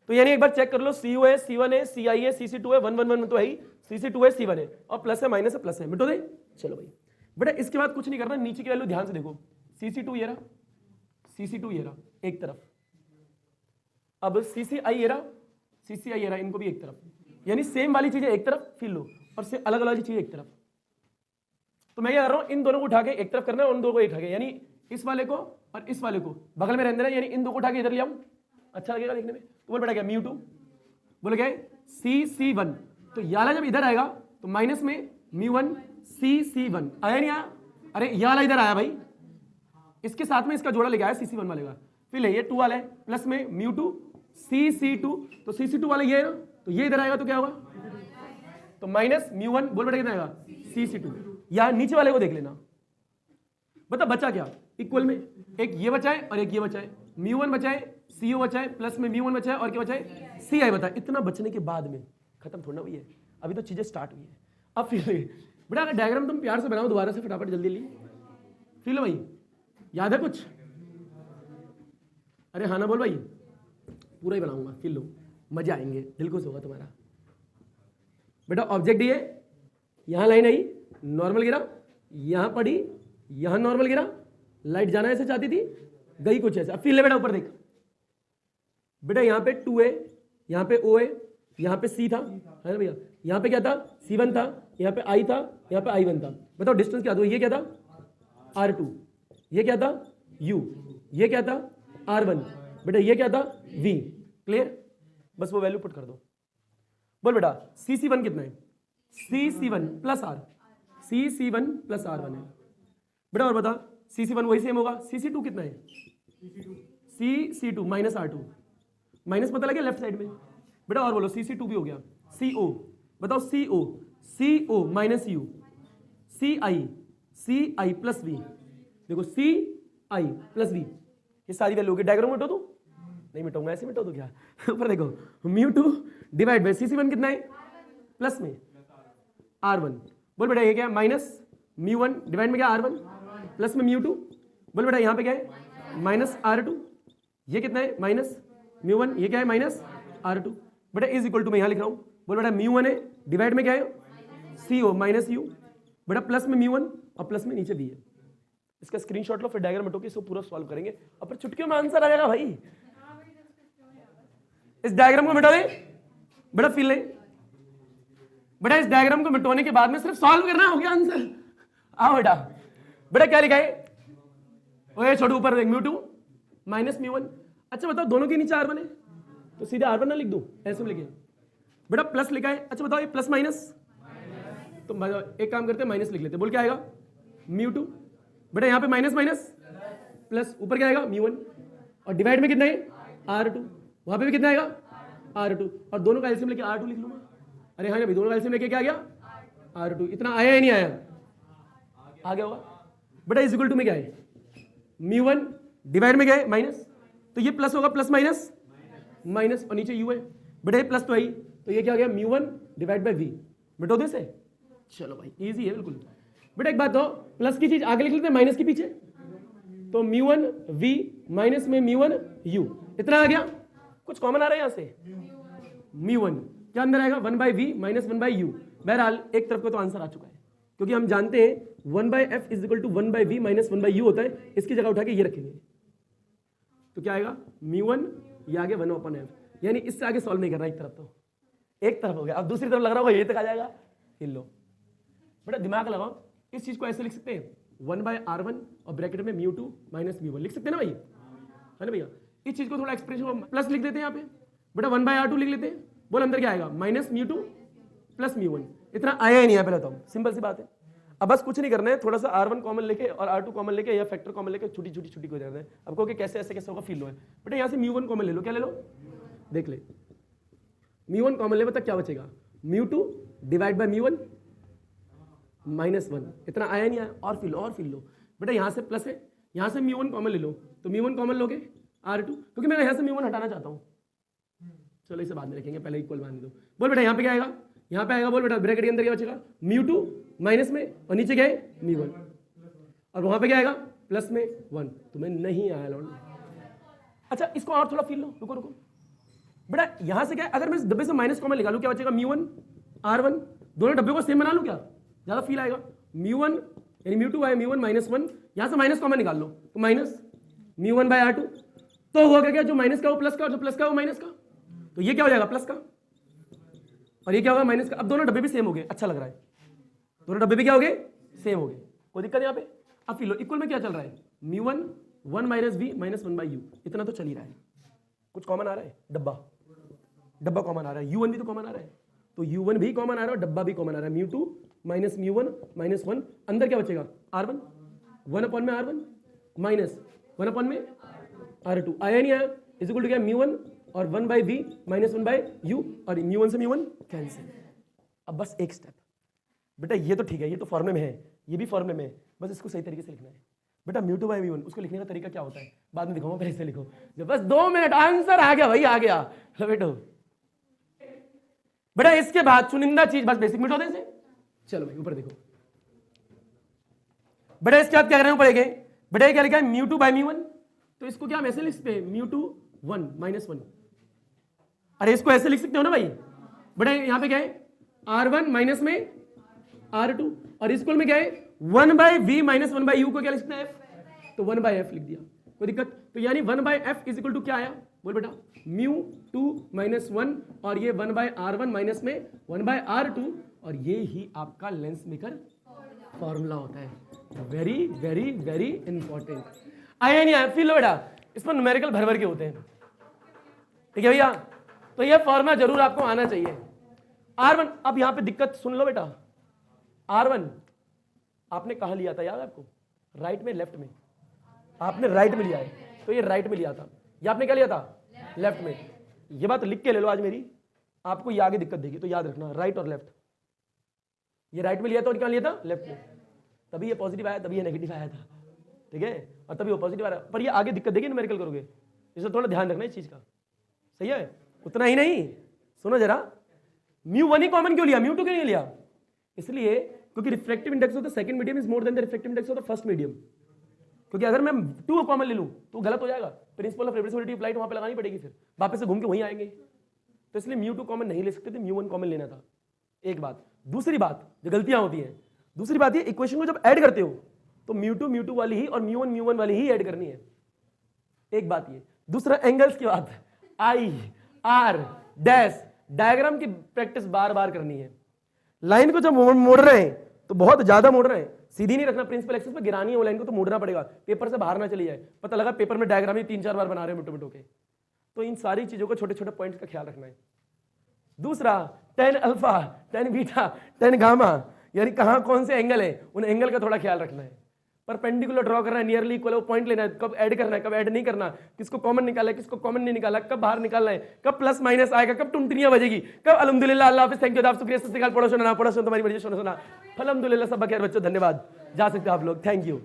तो यानी एक बार चेक कर लो, CO है C1 है CI है CC2 है, 1 1 1 तो है ही, CC2 है C1 है और प्लस है माइनस है प्लस है, मिटो दे। चलो भाई बेटा इसके बाद कुछ नहीं करना, नीचे की वैल्यू ध्यान से देखो, CC2 ये रहा, CC2 ये रहा एक तरफ, अब CCI ये रहा, CCI ये रहा, इनको भी एक तरफ, यानी सेम वाली चीजें एक तरफ फिर लो और से अलग अलग चीजें एक तरफ। तो मैं क्या कर रहा हूं, इन दोनों को उठा के एक तरफ करना है और उन दोनों को उठा के, यानी इस वाले को और इस वाले को बगल में रहने देना, यानी इन दो को उठा के इधर ले आऊं, अच्छा लगेगा देखने में। तो बोल बेटा क्या μ2 बोले क्या C1, तो याला जब इधर आएगा तो माइनस में μ1 CC1 आया नहीं आया? अरे ये वाला इधर आया भाई, इसके साथ में इसका जोड़ा लेके आया CC1 वाले का, फिर ये 2 वाला है प्लस में μ2 CC2, तो CC2 वाला ये है ना, तो ये इधर आएगा तो क्या होगा, तो माइनस μ1 बोल बेटा कितना आएगा CC2। या नीचे वाले को देख लेना, बता बचा क्या, इक्वल में एक ये बचा है और एक ये बचा है, μ1 बचा है, CO बचा है, प्लस में μ1 बचा है और क्या बचा है CI बता। इतना बचने के बाद में खत्म थोड़ा हुई है, अभी तो चीजें स्टार्ट हुई है। अब फिर बेटा अगर डायग्राम तुम प्यार से बनाओ दोबारा से फटाफट जल्दी ली, फिर लो भाई, याद है कुछ? अरे हाँ ना बोल भाई, पूरा ही बनाऊंगा, फिर लो, मजा आएंगे, दिल खुश होगा तुम्हारा। बेटा ऑब्जेक्ट ये, यहां लाइन आई, नॉर्मल गिरा, यहां पड़ी, यहां नॉर्मल गिरा, लाइट जाना ऐसे चाहती थी, गई कुछ ऐसे। अब फिर ले बेटा ऊपर देख, बेटा यहां पे 2 है, यहां पे O है, यहां पे C था, है ना भैया, यहां पे क्या था C1 था, यहां पे I था, यहां पे I1 था। बताओ डिस्टेंस क्या था, ये क्या था R2, ये क्या था U, ये क्या था R1, बेटा ये क्या था V। क्लियर? बस वो वैल्यू पुट कर दो। बोल बेटा CC1 कितना है, CC1 plus R, CC1 plus R1 है। बेटा और बता CC1 वही सेम होगा, CC2 कितना है, CC2 माइनस R2, माइनस पता लगे लेफ्ट साइड में। बेटा और बोलो CC2 भी हो गया, CO बताओ CO, CO minus U, CI plus V, देखो CI प्लस V, ये सारी वैल्यू होगी। डायग्राम मिटो तो नहीं मिटाऊंगा, ऐसे मिटो तो क्या ऊपर देखो μ2 डिवाइड बाय CC1 कितना है प्लस में R1। बोल बेटा ये क्या है माइनस μ1 डिवाइड में क्या R1 प्लस में μ2। बोल बेटा यहाँ पे क्या है माइनस R2, ये कितना है माइनस μ1, ये क्या है माइनस R2। बेटा इज इक्वल टू मैं यहाँ लिख रहा हूँ। बोल बेटा μ1 है डिवाइड में क्या है CO माइनस U, बेटा प्लस में μ1 और प्लस में नीचे V है। इसका स्क्रीनशॉट लो, फिर डायग्राम हटो के इसको पूरा सॉल्व करेंगे और फिर चुटकियों में आंसर आ जाएगा भाई। इस डायग्राम को मिटा दे बेटा, फिल नहीं बेटा, इस डायग्राम को मिटाने के बाद में सिर्फ सॉल्व करना हो गया आंसर। आओ बेटा, बेटा क्या लिखा है, ओए छोड़ो ऊपर देख μ2 माइनस μ1। अच्छा बताओ दोनों के नीचे R1 है तो सीधे R1 ना लिख दूं, ऐसे में लिखे बेटा प्लस लिखा है। अच्छा बताओ ये प्लस माइनस, तो एक काम करते हैं माइनस लिख लेते हैं। बोल क्या आएगा μ2, बेटा यहाँ पे माइनस माइनस प्लस, ऊपर क्या आएगा μ1 और डिवाइड में कितना है R2, वहां पे भी कितना आएगा R2 और दोनों का एलसीएम लेके R2 लिख लूंगा। अरे हाँ भाई दोनों का एलसीएम लेके क्या आ गया R2। इतना आया या नहीं आया, आ गया होगा। बेटा इज इक्वल टू में क्या है μ1 डिवाइड में क्या है माइनस, तो ये प्लस होगा, प्लस माइनस माइनस और नीचे U है। बेटा ये प्लस तो आई, तो ये क्या आ गया μ1 डिवाइड बाय V। बेटो दे से, चलो भाई इजी है बिल्कुल। बेटा एक बात हो, प्लस की चीज आगे लिख लेते हैं माइनस के पीछे, तो μ1 V माइनस में μ1 U, इतना आ गया। कुछ कॉमन आ रहा है यहां से, μ1 क्या अंदर आएगा 1/V माइनस 1/U। बहरहाल एक तरफ का तो आंसर आ चुका है, क्योंकि हम जानते हैं 1/F is equal to 1/V minus 1/U होता है। इसकी जगह उठा के ये रखेंगे तो क्या आएगा μ1, ये आगे 1/F, यानी इससे आगे सॉल्व नहीं करना। एक तरफ तो एक तरफ हो गया, अब दूसरी तरफ लग रहा होगा ये तक आ जाएगा। हिल लो बेटा, दिमाग लगाओ, इस चीज को ऐसे लिख सकते हैं 1/R1 और ब्रैकेट में μ2 माइनस μ1 लिख सकते हैं ना भाई, है ना भैया। इस चीज को थोड़ा एक्सप्रेशन प्लस लिख देते हैं यहाँ पे, बेटा 1/R2 लिख लेते हैं। बोल अंदर क्या आएगा माइनस μ2 प्लस μ1। इतना आया ही नहीं है पहले तो, सिंपल सी बात है। अब बस कुछ नहीं करना है, थोड़ा सा R1 कॉमन लेके और R2 कॉमन लेके या फैक्टर कॉमन लेके छोटी छोटी छोटी हो जाता है। अब कहोगे कैसे ऐसे कैसे होगा, फील लो है बेटा। यहाँ से μ1 कॉमन ले लो, क्या ले लो देख ले, μ1 कॉमन ले, बता क्या बचेगा μ2 डिवाइड बाय μ1 माइनस 1। इतना आया नहीं आया, और फिल लो और फिल लो। बेटा यहाँ से प्लस है, यहाँ से μ1 कॉमन ले लो, तो μ1 कॉमन लोगे R2, क्योंकि मैं यहाँ से μ1 हटाना चाहता हूँ। चलो इसे बाद में रखेंगे, पहले इक्वल मान दो। बोल बेटा यहाँ पे क्या आएगा, यहाँ पे आएगा, बोल बेटा ब्रैकेट के अंदर क्या बचेगा μ2 माइनस में और नीचे क्या है μ1 और वहां पे क्या आएगा प्लस में 1। तुम्हें नहीं आया लौंड। अच्छा इसको और थोड़ा फील लो, रुको रुको बेटा। यहां से क्या है, अगर मैं इस डब्बे से माइनस कॉमन निकालूं क्या बचेगा μ1 R1, दोनों डब्बे को सेम बना लूं क्या, ज्यादा फील आएगा। μ1 यानी μ2 आया μ1 माइनस 1, यहां से माइनस कॉमन निकाल लो तो माइनस μ1/R2, तो होगा क्या जो माइनस का वो प्लस का और जो प्लस का वो माइनस का, तो ये क्या हो जाएगा प्लस का और ये क्या होगा माइनस का। अब दोनों डब्बे भी सेम हो गए, अच्छा लग रहा है, दोनों डब्बे भी क्या हो गए सेम हो गए, कोई दिक्कत यहाँ पे। अब फिर लो इक्वल में क्या चल रहा है μ1 1 माइनस V माइनस 1/U, इतना तो चल ही रहा है। कुछ कॉमन आ रहा है, डब्बा कॉमन आ रहा है, U1 भी तो कॉमन आ रहा है, तो U1 भी कॉमन आ रहा है और डब्बा भी कॉमन आ रहा है। μ2 minus mu one minus one, अंदर क्या बचेगा R1, 1 अपॉन में R1 माइनस 1 अपॉन में R2, आया नहीं आया, इज इक्वल टू क्या म्यू वन और 1 by v minus 1 by u, और म्यू वन से म्यू वन कैंसिल। अब बस एक स्टेप बेटा, ये तो ठीक है, ये तो फॉर्मूले में है, ये भी फॉर्मूले में है, बस इसको सही तरीके से लिखना है बेटा। Mu two by mu one, उसको लिखने का तरीका क्या होता है बाद में दिखाऊंगा, पहले से लिखो। जब बस 2 मिनट, आंसर आ गया भाई, आ गया। बेटो बेटा इसके बाद चुनिंदा चीज, बस बेसिक मिट होते से। चलो भाई ऊपर देखो बेटा, इसके बाद क्या करना पड़ेगा बेटा, क्या लिखा है mu two by mu one, तो इसको क्या हम ऐसे लिख सकते हैं म्यू टू 1 माइनस 1, अरे इसको ऐसे लिख सकते हो ना भाई बेटा, यहां पे क्या है R1 माइनस में R2, और स्कूल में क्या है 1 by v minus 1 by u को क्या लिख सकते हैं F, तो 1 बाई एफ लिख दिया, कोई दिक्कत। तो यानी 1 by f is equal to क्या आया, बोल बेटा म्यू 2 माइनस 1, और ये 1 बाई R1 माइनस में 1 बाई R2, और ये ही आपका लेंस मेकर फॉर्मूला होता है। Very very very important. आया नहीं आया, फिर लो बेटा, इसमें न्यूमेरिकल भर भर के होते हैं, ठीक है भैया। तो ये फॉर्मूला जरूर आपको आना चाहिए। R1, अब यहां पे दिक्कत सुन लो बेटा, R1 आपने कहा लिया था याद आपको, राइट में लेफ्ट में, आपने राइट में लिया है, तो ये राइट में लिया था, ये आपने क्या लिया था लेफ्ट में। ये बात लिख के ले लो आज मेरी, आपको ये आगे दिक्कत देगी, तो याद रखना राइट और लेफ्ट। ये राइट में लिया था और क्या लिया था लेफ्ट में, तभी ये पॉजिटिव आया, तभी ये नेगेटिव आया था, ठीक है, और तभी वो पॉजिटिव आ रहा है, पर ये आगे दिक्कत देगी न्यूमेरिकल करोगे, इसे थोड़ा ध्यान रखना इस चीज का, सही है। उतना ही नहीं, सुनो जरा, म्यू वन ही कॉमन क्यों लिया, म्यू टू क्यों नहीं लिया, इसलिए क्योंकि refractive index of the second medium is more than the refractive index of the first medium. क्योंकि अगर मैं 2 कॉमन ले लूं तो गलत हो जाएगा, principal of reversibility of light वहां पे लगानी पड़ेगी, फिर वापस से घूम के वहीं आएंगे, तो इसलिए म्यू टू कॉमन नहीं ले सकते थे, म्यू वन कॉमन लेना था, एक बात। दूसरी बात जो गलतियां होती हैं, दूसरी बात ये इक्वेशन को जब ऐड करते हो तो म्यू टू वाली ही और म्यू वन वाली ही ऐड करनी है, एक बात ये। दूसरा एंगल्स की बात, आई आर डैश, डायग्राम की प्रैक्टिस बार बार करनी है। लाइन को जब मोड़ रहे हैं तो बहुत ज्यादा मोड़ रहे हैं, सीधी नहीं रखना, प्रिंसिपल एक्सिस पे गिरानी है वो लाइन को, तो मोड़ना पड़ेगा, पेपर से बाहर ना चली जाए, पता लगा पेपर में डायग्राम ही 3-4 बार बना रहे हैं मिटो के। तो इन सारी चीजों को छोटे छोटे पॉइंट्स का ख्याल रखना है। दूसरा tan alpha, tan beta, tan gamma, यानी कहां कौन से एंगल है, उन एंगल का थोड़ा ख्याल रखना है। परपेंडिकुलर ड्रॉ करना है, नियरली इक्वल है, पॉइंट लेना है, कब ऐड करना है, कब ऐड नहीं करना, किसको कॉमन निकालना है, किसको कॉमन नहीं निकाला, कब बाहर निकालना है, कब प्लस माइनस आएगा, कब टुंटनियां बजेगी, कब अल्हम्दुलिल्लाह, अल्लाह हाफिज़, थैंक यू, आप शुक्रिया, सत श्री अकाल, पढ़ो सुना तुम्हारी मर्जी सुना। अल्हम्दुलिल्लाह, सब खैर बच्चों, धन्यवाद, जा सकते हो आप लोग, थैंक यू।